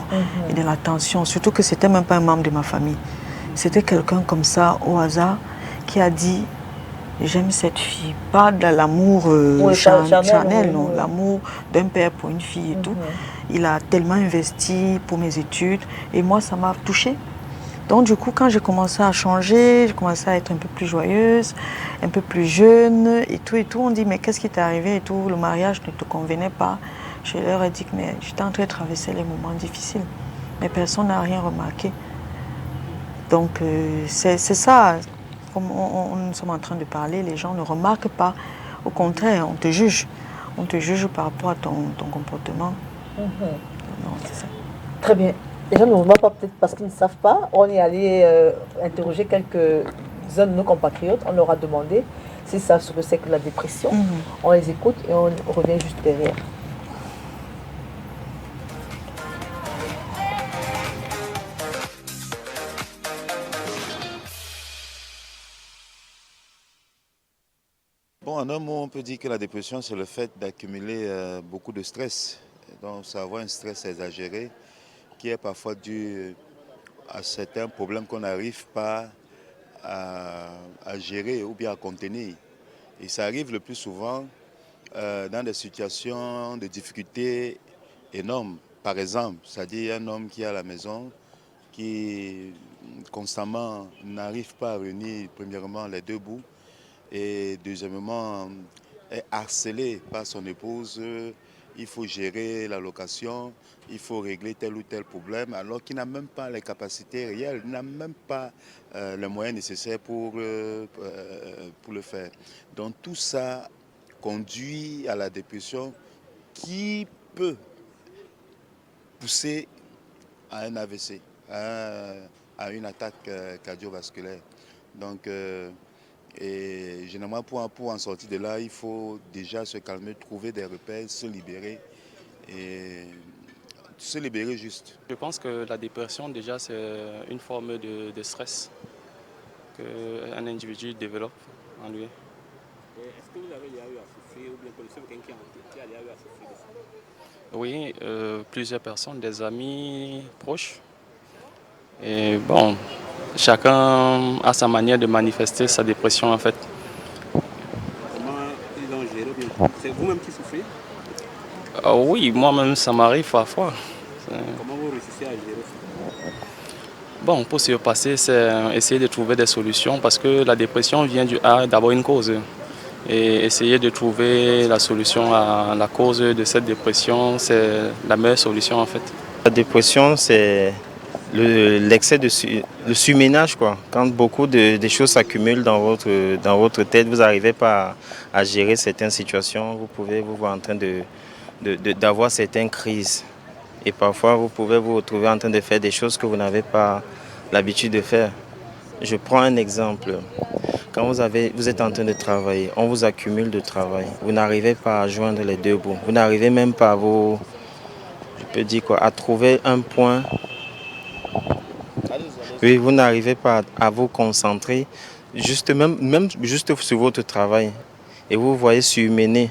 et de l'attention. Surtout que c'était même pas un membre de ma famille. C'était quelqu'un comme ça, au hasard, qui a dit: j'aime cette fille, pas de l'amour charnel, non, l'amour d'un père pour une fille et tout. Il a tellement investi pour mes études et moi, ça m'a touchée. Donc du coup, quand j'ai commencé à changer, j'ai commencé à être un peu plus joyeuse, un peu plus jeune et tout, on dit: mais qu'est-ce qui t'est arrivé et tout, le mariage ne te convenait pas. Je leur ai dit que j'étais en train de traverser les moments difficiles, mais personne n'a rien remarqué. Donc c'est ça. Comme nous sommes en train de parler, les gens ne remarquent pas. Au contraire, on te juge. On te juge par rapport à ton comportement. Non, c'est ça. Très bien. Les gens ne remarquent pas peut-être parce qu'ils ne savent pas. On est allé interroger quelques-uns de nos compatriotes. On leur a demandé s'ils savent ce que c'est que la dépression. On les écoute et on revient juste derrière. Bon, en un mot, on peut dire que la dépression, c'est le fait d'accumuler beaucoup de stress. Donc, c'est avoir un stress exagéré qui est parfois dû à certains problèmes qu'on n'arrive pas à gérer ou bien à contenir. Et ça arrive le plus souvent dans des situations de difficultés énormes. Par exemple, c'est-à-dire un homme qui est à la maison, qui constamment n'arrive pas à réunir premièrement les deux bouts, et deuxièmement, est harcelé par son épouse. Il faut gérer la location, il faut régler tel ou tel problème, alors qu'il n'a même pas les capacités réelles, il n'a même pas les moyens nécessaires pour le faire. Donc tout ça conduit à la dépression qui peut pousser à un AVC, à une attaque cardiovasculaire. Donc, et généralement, pour en sortir de là, il faut déjà se calmer, trouver des repères, se libérer et se libérer juste. Je pense que la dépression, déjà, c'est une forme de stress qu'un individu développe en lui. Est-ce que vous avez déjà eu à souffrir ou bien connaissez quelqu'un qui a déjà eu à souffrir de ça? Oui, plusieurs personnes, des amis proches. Et bon, chacun a sa manière de manifester sa dépression en fait. Comment ils ont géré? C'est vous-même qui souffrez? Oui, moi-même ça m'arrive parfois. Comment vous réussissez à gérer ça? Bon, pour se passer, c'est essayer de trouver des solutions parce que la dépression vient d'avoir une cause. Et essayer de trouver la solution à la cause de cette dépression, c'est la meilleure solution en fait. La dépression, c'est l'excès le surménage, quoi. Quand beaucoup de choses s'accumulent dans votre tête, vous n'arrivez pas à gérer certaines situations, vous pouvez vous voir en train d'avoir certaines crises. Et parfois, vous pouvez vous retrouver en train de faire des choses que vous n'avez pas l'habitude de faire. Je prends un exemple. Quand vous êtes en train de travailler, on vous accumule de travail. Vous n'arrivez pas à joindre les deux bouts. Vous n'arrivez même pas à trouver un point. Oui, vous n'arrivez pas à vous concentrer même juste sur votre travail. Et vous voyez surmener,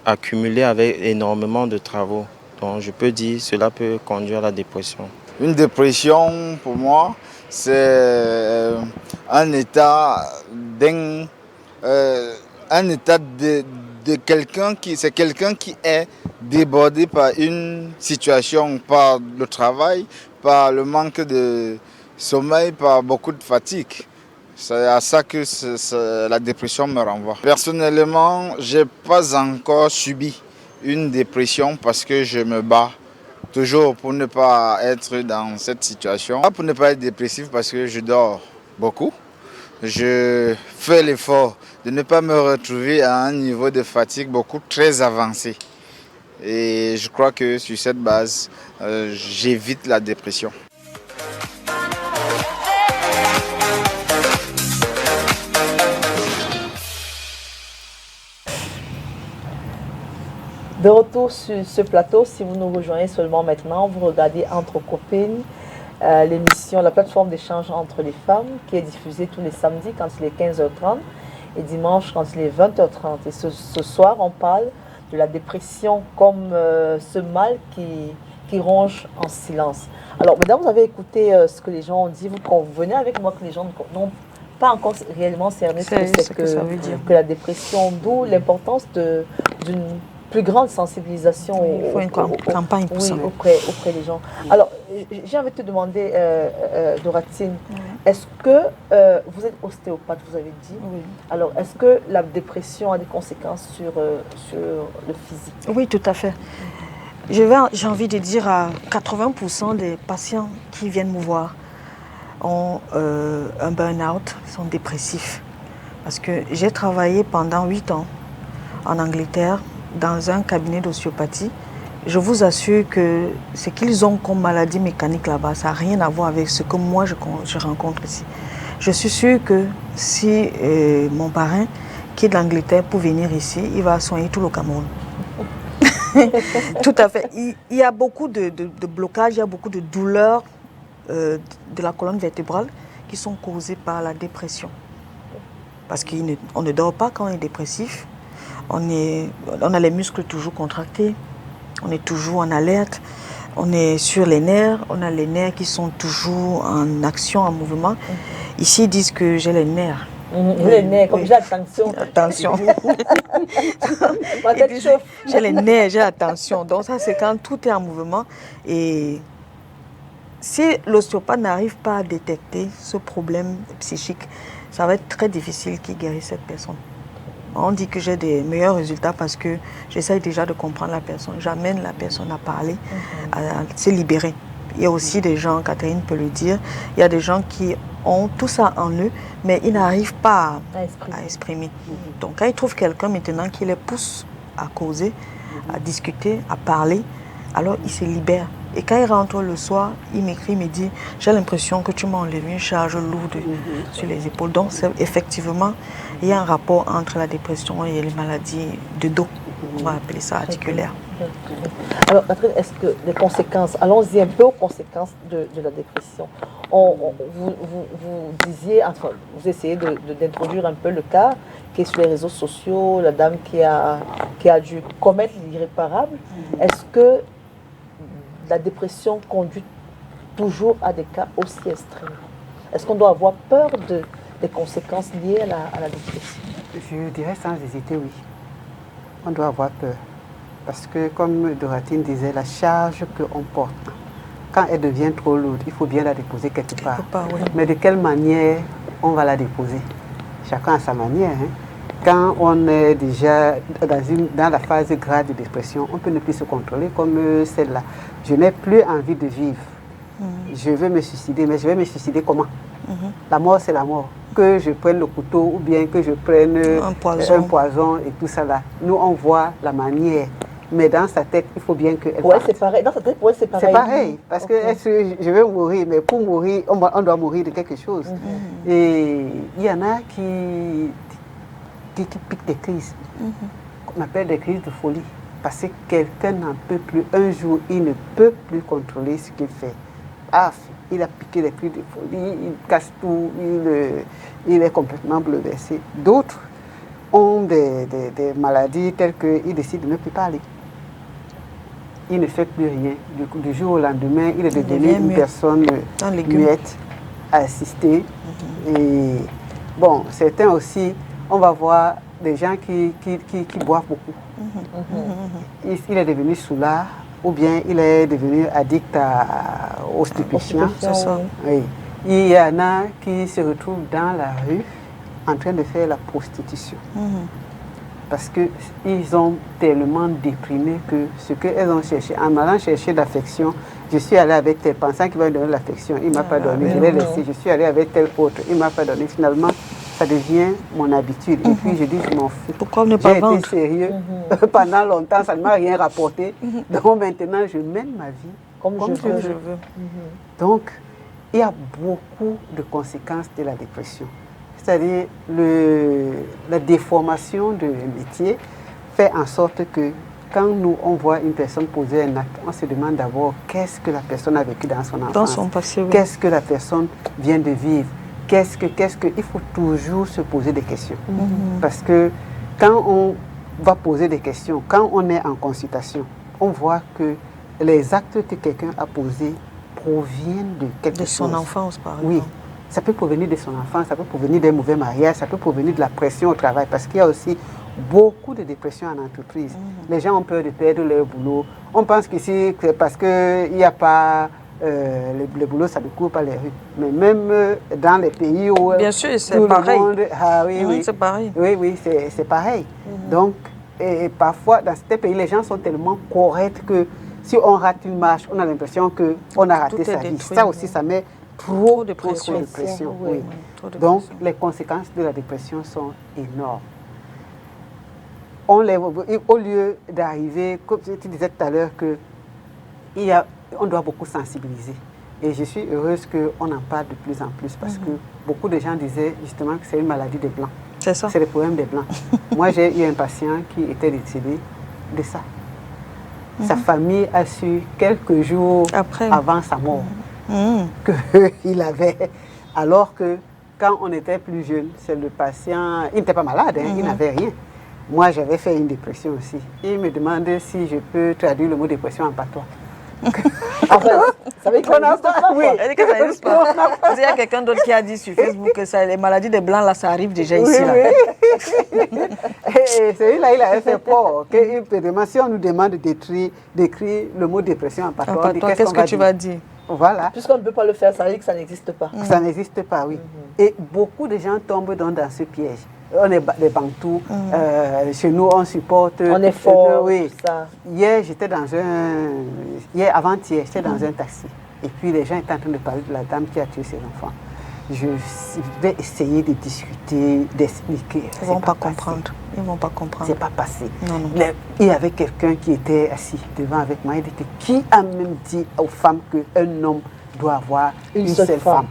accumuler avec énormément de travaux. Donc je peux dire que cela peut conduire à la dépression. Une dépression, pour moi, c'est un état de quelqu'un qui est débordé par une situation, par le travail, par le manque de sommeil, par beaucoup de fatigue. C'est à ça que la dépression me renvoie. Personnellement, je n'ai pas encore subi une dépression parce que je me bats toujours pour ne pas être dans cette situation. Pour ne pas être dépressif parce que je dors beaucoup. Je fais l'effort de ne pas me retrouver à un niveau de fatigue très avancé. Et je crois que sur cette base, j'évite la dépression. De retour sur ce plateau, si vous nous rejoignez seulement maintenant, vous regardez Entre Copines, l'émission, la plateforme d'échange entre les femmes qui est diffusée tous les samedis quand il est 15h30 et dimanche quand il est 20h30. Et ce soir, on parle de la dépression comme ce mal qui ronge en silence. Alors, mesdames, vous avez écouté ce que les gens ont dit. Vous convenez avec moi que les gens n'ont pas encore réellement cerné ce que ça veut dire. Que la dépression, d'où l'importance d'une plus grande sensibilisation il faut une campagne pour ça. Auprès des gens. Alors, j'ai envie de te demander, Doratine, est-ce que vous êtes ostéopathe, vous avez dit? Oui. Alors, est-ce que la dépression a des conséquences sur le physique? Oui, tout à fait. J'ai envie de dire à 80% des patients qui viennent me voir ont un burn-out, sont dépressifs. Parce que j'ai travaillé pendant 8 ans en Angleterre dans un cabinet d'ostéopathie. Je vous assure que ce qu'ils ont comme maladie mécanique là-bas, ça n'a rien à voir avec ce que moi je rencontre ici. Je suis sûre que si mon parrain, qui est d'Angleterre, pour venir ici, il va soigner tout le Cameroun. Tout à fait. Il y a beaucoup de blocages, il y a beaucoup de douleurs de la colonne vertébrale qui sont causées par la dépression. Parce qu'on ne dort pas quand on est dépressif. On a les muscles toujours contractés, on est toujours en alerte, on est sur les nerfs, on a les nerfs qui sont toujours en action, en mouvement. Ici, ils disent que j'ai les nerfs. Les nerfs, comme j'ai attention. Attention. J'ai les nerfs, j'ai l'attention. Donc ça, c'est quand tout est en mouvement. Et si l'ostéopathe n'arrive pas à détecter ce problème psychique, ça va être très difficile qu'il guérisse cette personne. On dit que j'ai des meilleurs résultats parce que j'essaye déjà de comprendre la personne. J'amène la personne à parler, à se libérer. Il y a aussi des gens, Catherine peut le dire, il y a des gens qui ont tout ça en eux, mais ils n'arrivent pas à exprimer. Donc quand ils trouvent quelqu'un maintenant qui les pousse à causer, à discuter, à parler, alors ils se libèrent. Et quand il rentre le soir, il m'écrit, il me dit, j'ai l'impression que tu m'as enlevé une charge lourde sur les épaules. Donc effectivement, il y a un rapport entre la dépression et les maladies de dos. On va appeler ça articulaire. Alors, Catherine, est-ce que les conséquences, allons-y un peu aux conséquences de la dépression. Vous disiez, enfin, vous essayez d'introduire un peu le cas qui est sur les réseaux sociaux, la dame qui a dû commettre l'irréparable. Est-ce que la dépression conduit toujours à des cas aussi extrêmes? Est-ce qu'on doit avoir peur des conséquences liées à la dépression? Je dirais sans hésiter, oui. On doit avoir peur. Parce que, comme Doratine disait, la charge qu'on porte, quand elle devient trop lourde, il faut bien la déposer quelque part. Oui. Mais de quelle manière on va la déposer? Chacun a sa manière. Quand on est déjà dans la phase grave de dépression, on peut ne plus se contrôler comme celle-là. Je n'ai plus envie de vivre. Je veux me suicider, mais je vais me suicider comment? La mort, c'est la mort. Que je prenne le couteau ou bien que je prenne un poison et tout ça là. Nous, on voit la manière. Mais dans sa tête, il faut bien qu'elle parte. C'est pareil. Dans sa tête, c'est pareil. C'est pareil. Parce que je veux mourir, mais pour mourir, on doit mourir de quelque chose. Et il y en a qui piquent des crises. On appelle des crises de folie. Parce que quelqu'un n'en peut plus. Un jour, il ne peut plus contrôler ce qu'il fait. Il a piqué des crises de folie, il casse tout, il est complètement bouleversé. D'autres ont des maladies telles qu'ils décident de ne plus parler. Il ne fait plus rien. Du jour au lendemain, il est devenu une personne muette, assistée. Et bon, certains aussi, on va voir des gens qui boivent beaucoup. Il est devenu soulard, ou bien il est devenu addict aux stupéfiants. Oui. Il y en a qui se retrouvent dans la rue en train de faire la prostitution. Parce qu'ils ont tellement déprimé que ce qu'elles ont cherché, en allant chercher l'affection, je suis allée avec tel, pensant qu'il va me donner l'affection, il ne m'a pas donné, je l'ai laissé, je suis allée avec tel autre, il ne m'a pas donné. Finalement, ça devient mon habitude. Et puis je dis, je m'en fous. Pourquoi ne pas J'ai vendre? été sérieux pendant longtemps, ça ne m'a rien rapporté. Donc maintenant, je mène ma vie Comme je je veux. veux. Donc, il y a beaucoup de conséquences de la dépression. C'est-à-dire, la déformation de métier fait en sorte que quand nous, on voit une personne poser un acte, on se demande d'abord qu'est-ce que la personne a vécu dans son enfance. Dans son passé, oui. Qu'est-ce que la personne vient de vivre. Il faut toujours se poser des questions. Parce que quand on va poser des questions, quand on est en consultation, on voit que les actes que quelqu'un a posés proviennent de quelque chose. De son enfance, par exemple. Oui, ça peut provenir de son enfance, ça peut provenir d'un mauvais mariage, ça peut provenir de la pression au travail, parce qu'il y a aussi beaucoup de dépression en entreprise. Les gens ont peur de perdre leur boulot. On pense qu'ici, c'est parce qu'il n'y a pas... le boulot, ça ne court pas les rues. Mais même dans les pays où... Bien sûr, c'est tout pareil. le monde... Ah oui, oui. C'est pareil. Oui, c'est pareil. Donc, et parfois, dans ces pays, les gens sont tellement corrects que si on rate une marche, on a l'impression qu'on a raté sa vie. Ça aussi, ça met trop de pression. Oui. Donc, les conséquences de la dépression sont énormes. Au lieu d'arriver, comme tu disais tout à l'heure, on doit beaucoup sensibiliser. Et je suis heureuse qu'on en parle de plus en plus parce que beaucoup de gens disaient justement que c'est une maladie des Blancs. C'est ça. C'est le problème des Blancs. Moi, j'ai eu un patient qui était décédé de ça. Sa famille a su quelques jours avant sa mort qu'il avait. Alors que quand on était plus jeune, c'est le patient, il n'était pas malade, il n'avait rien. Moi, j'avais fait une dépression aussi. Il me demandait si je peux traduire le mot dépression en patois. Ça veut dire qu'on n'existe pas. Oui. Elle dit que ça n'existe pas. Parce qu'il y a quelqu'un d'autre qui a dit sur Facebook que les maladies des Blancs, là, ça arrive déjà ici. Là. Et celui-là, il avait fait peur. Si on nous demande d'écrire le mot dépression en patois, qu'est-ce que tu vas dire? Voilà. Puisqu'on ne peut pas le faire, ça veut dire que ça n'existe pas. Ça n'existe pas, oui. Et beaucoup de gens tombent dans ce piège. On est des Bantous. Chez nous, on supporte. On est fort. Oui. Ça. Hier, avant-hier, j'étais dans un taxi. Et puis, les gens étaient en train de parler de la dame qui a tué ses enfants. Je vais essayer de discuter, d'expliquer. Ils ne vont pas comprendre. Ils ne vont pas comprendre. C'est pas passé. Non, non. Il y avait quelqu'un qui était assis devant avec moi. Il dit que qui a même dit aux femmes qu'un homme doit avoir une seule femme.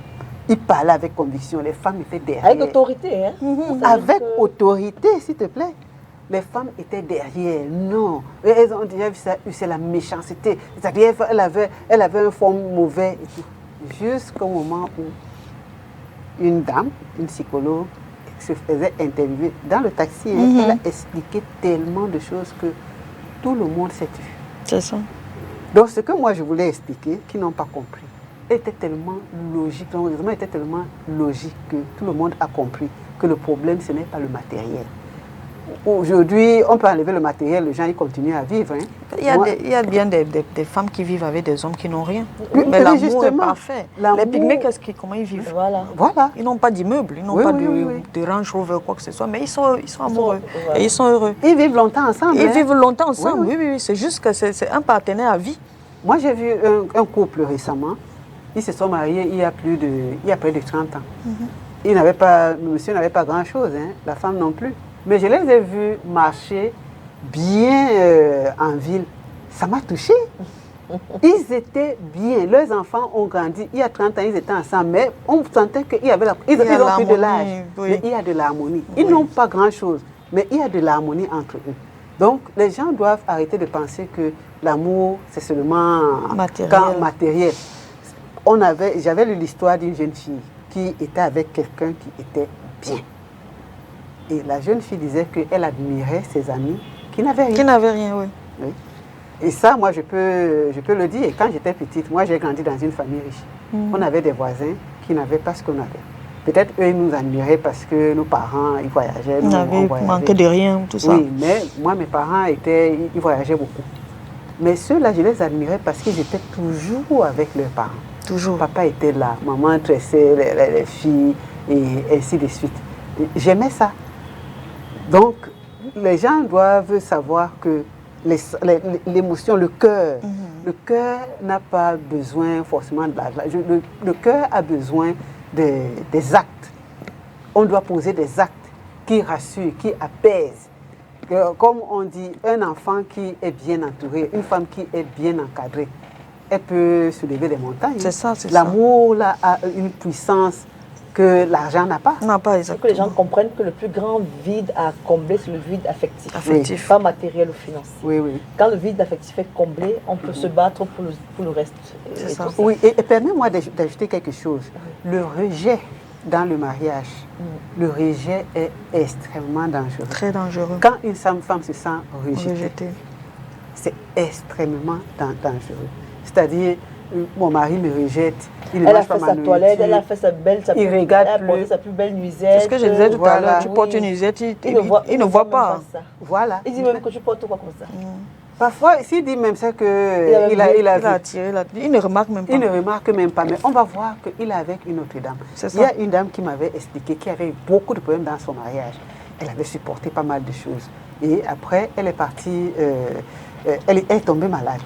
Il parlait avec conviction. Les femmes étaient derrière. Avec autorité, hein? Avec autorité, s'il te plaît. Les femmes étaient derrière. Non. Elles ont déjà vu ça. C'est la méchanceté. C'est-à-dire elle avait un forme mauvais. Jusqu'au moment où une dame, une psychologue, se faisait interviewer dans le taxi. Elle a expliqué tellement de choses que tout le monde s'est tu. C'est ça. Donc, ce que moi je voulais expliquer, qu'ils n'ont pas compris, était tellement logique, était tellement logique que tout le monde a compris que le problème, ce n'est pas le matériel. Aujourd'hui, on peut enlever le matériel, les gens ils continuent à vivre. Hein. Il y a bien des femmes qui vivent avec des hommes qui n'ont rien. Mais l'amour est parfait. Les Pygmées, comment ils vivent? Voilà. Ils n'ont pas d'immeuble, ils n'ont pas de Range Rover, quoi que ce soit, mais ils sont amoureux et ils sont heureux. Ils vivent longtemps ensemble. Ils vivent longtemps ensemble, oui. C'est juste que c'est un partenaire à vie. Moi, j'ai vu un couple récemment. Ils se sont mariés il y a près de 30 ans. Le monsieur n'avait pas grand-chose, hein, la femme non plus. Mais je les ai vus marcher bien en ville. Ça m'a touchée. Ils étaient bien. Leurs enfants ont grandi. Il y a 30 ans, ils étaient ensemble. Mais on sentait qu'ils avaient ils ont pris de l'âge. Oui. Mais il y a de l'harmonie. Ils n'ont pas grand-chose. Mais il y a de l'harmonie entre eux. Donc, les gens doivent arrêter de penser que l'amour, c'est seulement matériel. J'avais lu l'histoire d'une jeune fille qui était avec quelqu'un qui était bien. Et la jeune fille disait qu'elle admirait ses amis qui n'avaient rien. Qui n'avaient rien, oui. Et ça, moi, je peux le dire. Et quand j'étais petite, moi, j'ai grandi dans une famille riche. On avait des voisins qui n'avaient pas ce qu'on avait. Peut-être eux, ils nous admiraient parce que nos parents, ils voyageaient. Ils n'avaient manqué de rien, tout ça. Oui, mais moi, mes parents, ils voyageaient beaucoup. Mais ceux-là, je les admirais parce qu'ils étaient toujours avec leurs parents. Toujours. Papa était là, maman tressait les filles, et ainsi de suite. J'aimais ça. Donc, les gens doivent savoir que l'émotion, le cœur n'a pas besoin forcément de l'argent. Le cœur a besoin des actes. on doit poser des actes qui rassurent, qui apaisent. Comme on dit, un enfant qui est bien entouré, une femme qui est bien encadrée, elle peut soulever des montagnes. C'est ça, c'est L'amour là, a une puissance que l'argent n'a pas. Non, pas Il faut exactement. que les gens comprennent que le plus grand vide à combler, c'est le vide affectif. Affectif. Pas matériel ou financier. Oui, oui. Quand le vide affectif est comblé, on peut se battre pour le reste. C'est Et ça. tout ça. Oui, et permets-moi d'ajouter quelque chose. Le rejet dans le mariage, le rejet est extrêmement dangereux. Très dangereux. Quand une femme se sent rejetée, Rejeté. c'est extrêmement dangereux. C'est-à-dire, mon mari me rejette, il ne Elle a mange pas fait ma sa toilette, elle a nourriture. fait sa belle, Il regarde elle a plus. porté sa plus belle nuisette. C'est ce que je disais tout à Voilà. l'heure. Tu portes une Oui. nuisette, il Il ne voit, ne voit même pas. ça. Voilà. Il dit même que tu portes quoi comme ça. Parfois, s'il dit même ça Il a qu'il vu. a Il a vu, attiré il ne remarque même pas. il ne remarque même pas. Mais on va voir qu'il est avec une autre dame. C'est Il y ça. a une dame qui m'avait expliqué qu'il y avait eu beaucoup de problèmes dans son mariage. Elle avait supporté pas mal de choses. Et après, elle est partie, elle est tombée malade.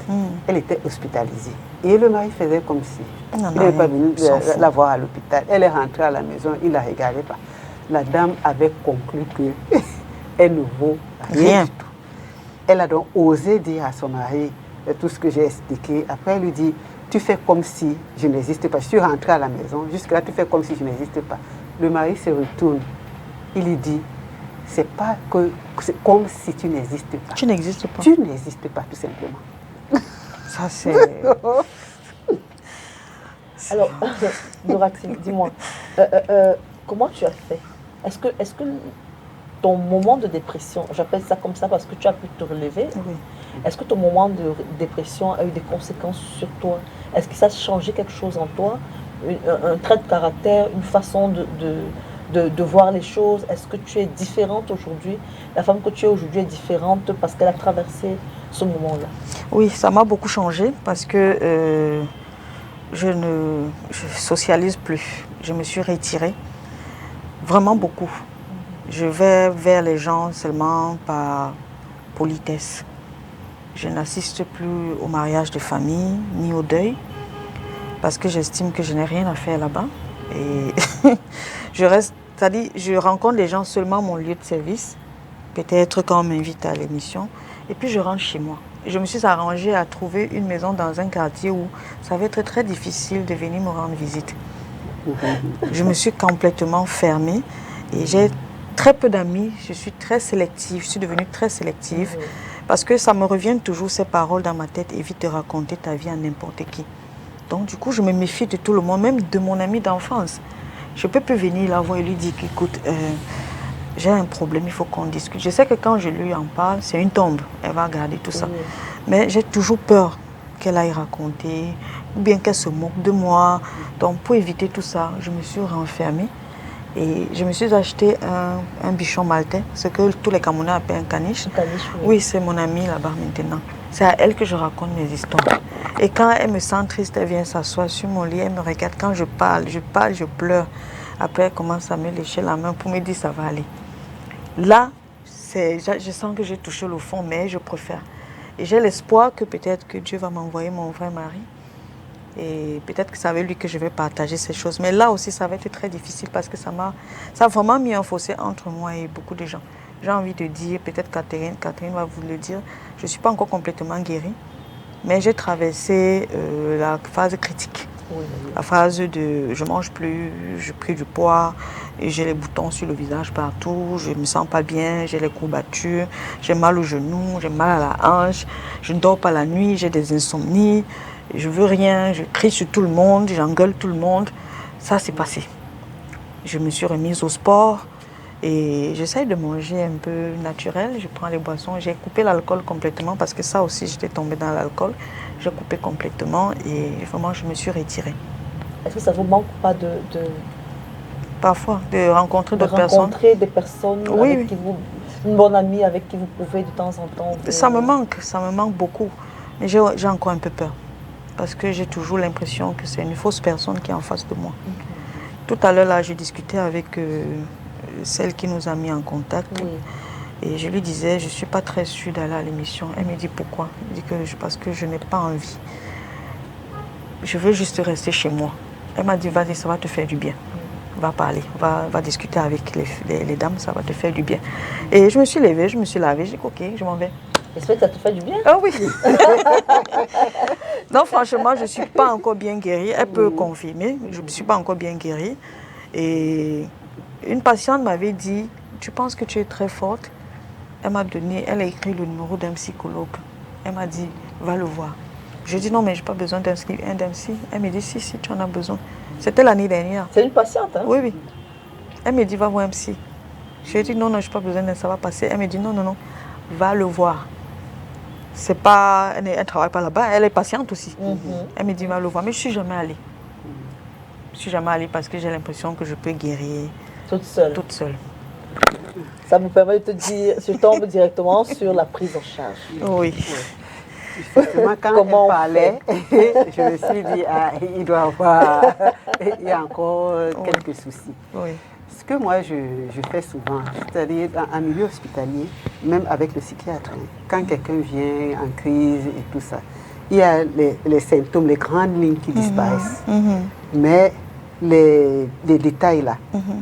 Elle était hospitalisée. Et le mari faisait comme si Non, il non, n'avait pas rien. venu Il s'en fout. la voir à l'hôpital. Elle est rentrée à la maison, il ne la regardait pas. La dame avait conclu qu'elle ne vaut rien Rien. du tout. Elle a donc osé dire à son mari tout ce que j'ai expliqué. Après, elle lui dit, tu fais comme si je n'existe pas. Je suis rentrée à la maison, jusque-là, tu fais comme si je n'existe pas. Le mari se retourne. Il lui dit, c'est pas que c'est comme si tu n'existes pas. Tu n'existes pas. Tu n'existes pas, tout simplement. Ça, c'est. Alors, Doraxine, dis-moi, comment tu as fait? Est-ce que ton moment de dépression, j'appelle ça comme ça parce que tu as pu te relever, Oui. est-ce que ton moment de dépression a eu des conséquences sur toi? Est-ce que ça a changé quelque chose en toi? Un trait de caractère, une façon de voir les choses? Est-ce que tu es différente aujourd'hui? La femme que tu es aujourd'hui est différente parce qu'elle a traversé ce moment-là? Oui, ça m'a beaucoup changé parce que je socialise plus. Je me suis retirée. Vraiment beaucoup. Je vais vers les gens seulement par politesse. Je n'assiste plus au mariage de famille ni au deuil parce que j'estime que je n'ai rien à faire là-bas. Et je reste, c'est-à-dire, je rencontre les gens seulement à mon lieu de service, peut-être quand on m'invite à l'émission, et puis je rentre chez moi. Je me suis arrangée à trouver une maison dans un quartier où ça va être très difficile de venir me rendre visite. Je me suis complètement fermée et j'ai très peu d'amis. Je suis très sélective, je suis devenue très sélective parce que ça me revient toujours ces paroles dans ma tête, évite de raconter ta vie à n'importe qui. Donc du coup, je me méfie de tout le monde, même de mon ami d'enfance. Je ne peux plus venir la voir et lui dire qu'écoute, j'ai un problème, il faut qu'on discute. Je sais que quand je lui en parle, c'est une tombe, elle va garder tout ça. Mais j'ai toujours peur qu'elle aille raconter, ou bien qu'elle se moque de moi. Donc pour éviter tout ça, je me suis renfermée et je me suis acheté un bichon maltais, ce que tous les Camerounais appellent un caniche. Oui, c'est mon amie là-bas maintenant. C'est à elle que je raconte mes histoires. Et quand elle me sent triste, elle vient s'asseoir sur mon lit, elle me regarde. Quand je parle, je pleure. Après, elle commence à me lécher la main pour me dire ça va aller. Là, je sens que j'ai touché le fond, mais je préfère. Et j'ai l'espoir que peut-être que Dieu va m'envoyer mon vrai mari. Et peut-être que c'est avec lui que je vais partager ces choses. Mais là aussi, ça va être très difficile parce que ça a vraiment mis un fossé entre moi et beaucoup de gens. J'ai envie de dire, peut-être Catherine va vous le dire, je ne suis pas encore complètement guérie, mais j'ai traversé la phase critique. La phase de je mange plus, je pris du poids, j'ai les boutons sur le visage partout, je me sens pas bien, j'ai les courbatures, j'ai mal au genou, j'ai mal à la hanche, je ne dors pas la nuit, j'ai des insomnies, je veux rien, je crie sur tout le monde, j'engueule tout le monde. Ça s'est passé. Je me suis remise au sport et j'essaye de manger un peu naturel, je prends les boissons, j'ai coupé l'alcool complètement parce que ça aussi j'étais tombée dans l'alcool. J'ai coupé complètement et vraiment je me suis retirée. Est-ce que ça vous manque pas parfois de rencontrer d'autres personnes? Rencontrer des personnes Oui, avec qui une bonne amie avec qui vous pouvez de temps en temps. Ça me manque beaucoup. Mais j'ai encore un peu peur. Parce que j'ai toujours l'impression que c'est une fausse personne qui est en face de moi. Tout à l'heure, là, je discutais avec celle qui nous a mis en contact. Oui. Et je lui disais, je ne suis pas très sûre d'aller à l'émission. Elle me dit pourquoi? Je dis que parce que je n'ai pas envie. Je veux juste rester chez moi. Elle m'a dit, vas-y, ça va te faire du bien. va parler, va discuter avec les dames, ça va te faire du bien. Et je me suis levée, je me suis lavée, j'ai dit ok, je m'en vais. J'espère que ça te fait du bien. Ah oui. Non, franchement, je ne suis pas encore bien guérie. Elle peut confirmer, je ne suis pas encore bien guérie. Et une patiente m'avait dit, tu penses que tu es très forte? Elle a écrit le numéro d'un psychologue. Elle m'a dit, va le voir. Je dis non, mais je n'ai pas besoin d'un psy. Elle me dit, si, tu en as besoin. C'était l'année dernière. C'est une patiente, hein? Oui, oui. Elle me dit, va voir un psy. Je lui ai dit, non, je n'ai pas besoin d'un, ça va passer. Elle me dit, non, va le voir. C'est pas, elle ne travaille pas là-bas, elle est patiente aussi. Elle me dit, va le voir, mais je ne suis jamais allée. Je ne suis jamais allée parce que j'ai l'impression que je peux guérir toute seule. Ça me permet de te dire, je tombe directement sur la prise en charge. Oui. Justement, quand elle parlait, je me suis dit, il y a encore quelques soucis. Oui. Ce que moi je fais souvent, c'est-à-dire en milieu hospitalier, même avec le psychiatre, quand quelqu'un vient en crise et tout ça, il y a les symptômes, les grandes lignes qui disparaissent. Mais les détails là,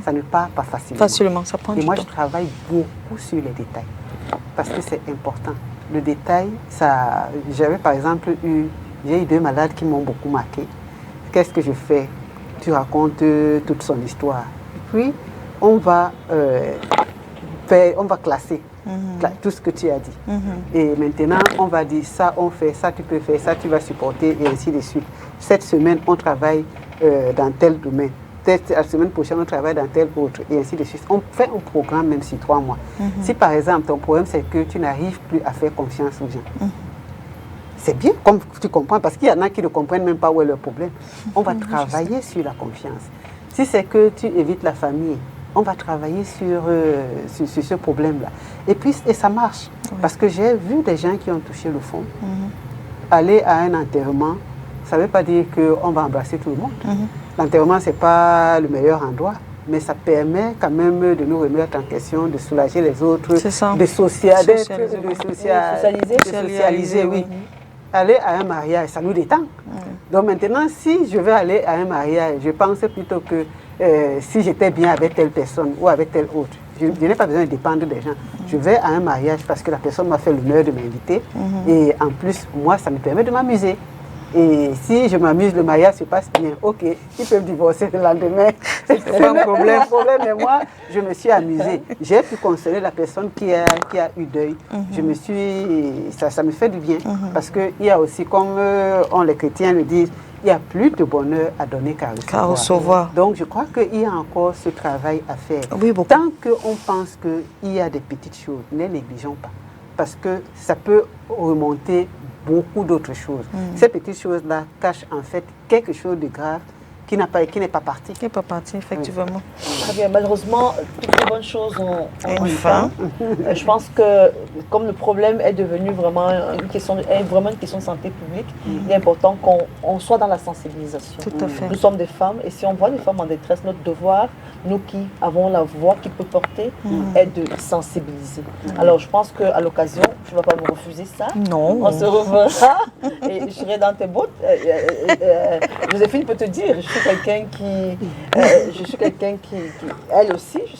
ça ne part pas facilement. Facilement, ça prend du temps. Et moi je travaille beaucoup sur les détails, parce que c'est important. Le détail, j'avais par exemple j'ai eu 2 malades qui m'ont beaucoup marqué. Qu'est-ce que je fais? Tu racontes toute son histoire. Puis, on va classer tout ce que tu as dit. Et maintenant, on va dire ça, on fait ça, tu peux faire ça, tu vas supporter, et ainsi de suite. Cette semaine, on travaille dans tel domaine. La semaine prochaine, on travaille dans tel autre, et ainsi de suite. On fait un programme même sur 3 mois. Si par exemple, ton problème, c'est que tu n'arrives plus à faire confiance aux gens, c'est bien, comme tu comprends, parce qu'il y en a qui ne comprennent même pas où est leur problème. On va travailler sur la confiance. Si c'est que tu évites la famille, on va travailler sur ce problème-là. Et puis, ça marche. Parce que j'ai vu des gens qui ont touché le fond. Aller à un enterrement, ça ne veut pas dire qu'on va embrasser tout le monde. L'enterrement, ce n'est pas le meilleur endroit, mais ça permet quand même de nous remettre en question, de soulager les autres, de socialiser, oui. Aller à un mariage, ça nous détend. Donc maintenant, si je veux aller à un mariage, je pense plutôt que si j'étais bien avec telle personne ou avec telle autre, je n'ai pas besoin de dépendre des gens. Je vais à un mariage parce que la personne m'a fait l'honneur de m'inviter. Et en plus, moi, ça me permet de m'amuser. Et si je m'amuse, le mariage se passe bien. Ok, ils peuvent divorcer le lendemain. C'est pas un problème. Mais moi, je me suis amusée. J'ai pu consoler la personne qui a eu deuil. Ça me fait du bien. Parce qu'il y a aussi, comme les chrétiens le disent, il n'y a plus de bonheur à donner qu'à recevoir. Donc je crois qu'il y a encore ce travail à faire. Oui, tant qu'on pense qu'il y a des petites choses, ne négligeons pas. Parce que ça peut remonter beaucoup d'autres choses. Ces petites choses-là cachent en fait quelque chose de grave qui n'est pas parti. Qui n'est pas parti, effectivement. Très bien. Malheureusement, toutes les bonnes choses ont une fin. Je pense que comme le problème est devenu vraiment une question de santé publique, il est important qu'on soit dans la sensibilisation. Tout à fait. Nous sommes des femmes et si on voit des femmes en détresse, notre devoir, nous qui avons la voix qui peut porter, est de sensibiliser. Alors je pense qu'à l'occasion, tu ne vas pas me refuser ça. Non. On se reverra et je serai dans tes bottes. Joséphine peut te dire, je suis quelqu'un qui, elle aussi, je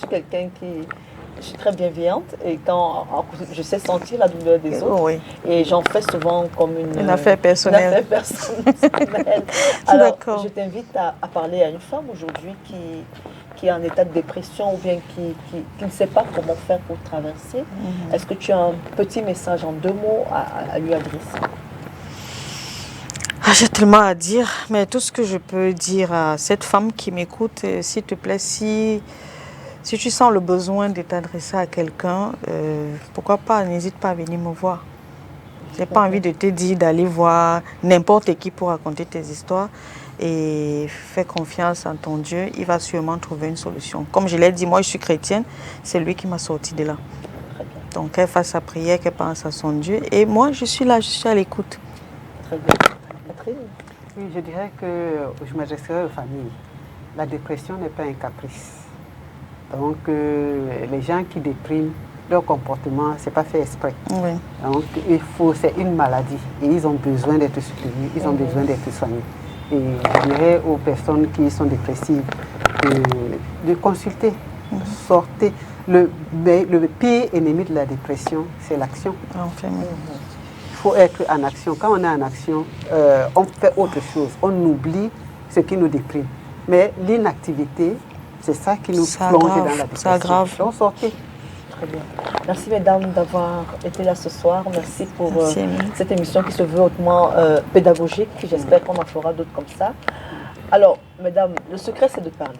suis très bienveillante et quand je sais sentir la douleur des autres et j'en fais souvent comme une affaire personnelle. Alors, je t'invite à parler à une femme aujourd'hui qui est en état de dépression ou bien qui ne sait pas comment faire pour traverser. Est-ce que tu as un petit message en 2 mots à lui adresser? J'ai tellement à dire, mais tout ce que je peux dire à cette femme qui m'écoute, s'il te plaît, si tu sens le besoin de t'adresser à quelqu'un, pourquoi pas, n'hésite pas à venir me voir. Je n'ai pas envie de te dire d'aller voir n'importe qui pour raconter tes histoires et fais confiance en ton Dieu, il va sûrement trouver une solution. Comme je l'ai dit, moi je suis chrétienne, c'est lui qui m'a sorti de là. Donc qu'elle fasse sa prière, qu'elle pense à son Dieu et moi je suis là, je suis à l'écoute. Très bien. Oui, je dirais que je m'adresserai aux familles. La dépression n'est pas un caprice. Donc, les gens qui dépriment, leur comportement, ce n'est pas fait exprès. Oui. Donc, c'est une maladie et ils ont besoin d'être soutenus, ils ont besoin d'être soignés. Et je dirais aux personnes qui sont dépressives de consulter, sortez. Le pire ennemi de la dépression, c'est l'action. Enfin, Il faut être en action. Quand on est en action, on fait autre chose. On oublie ce qui nous déprime. Mais l'inactivité, c'est ça qui nous plonge dans la dépression. Ça aggrave. Donc sortez. Très bien. Merci mesdames d'avoir été là ce soir. Merci pour Merci, Émilie. cette émission qui se veut hautement pédagogique. J'espère qu'on en fera d'autres comme ça. Alors, mesdames, le secret c'est de parler.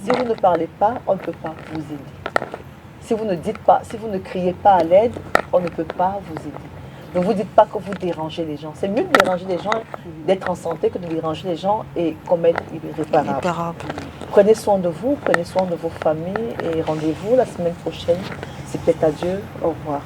Si vous ne parlez pas, on ne peut pas vous aider. Si vous ne dites pas, si vous ne criez pas à l'aide, on ne peut pas vous aider. Ne vous dites pas que vous dérangez les gens. C'est mieux de déranger les gens, d'être en santé, que de déranger les gens et commettre irréparable. Prenez soin de vous, prenez soin de vos familles et rendez-vous la semaine prochaine. C'est peut-être à Dieu. Au revoir.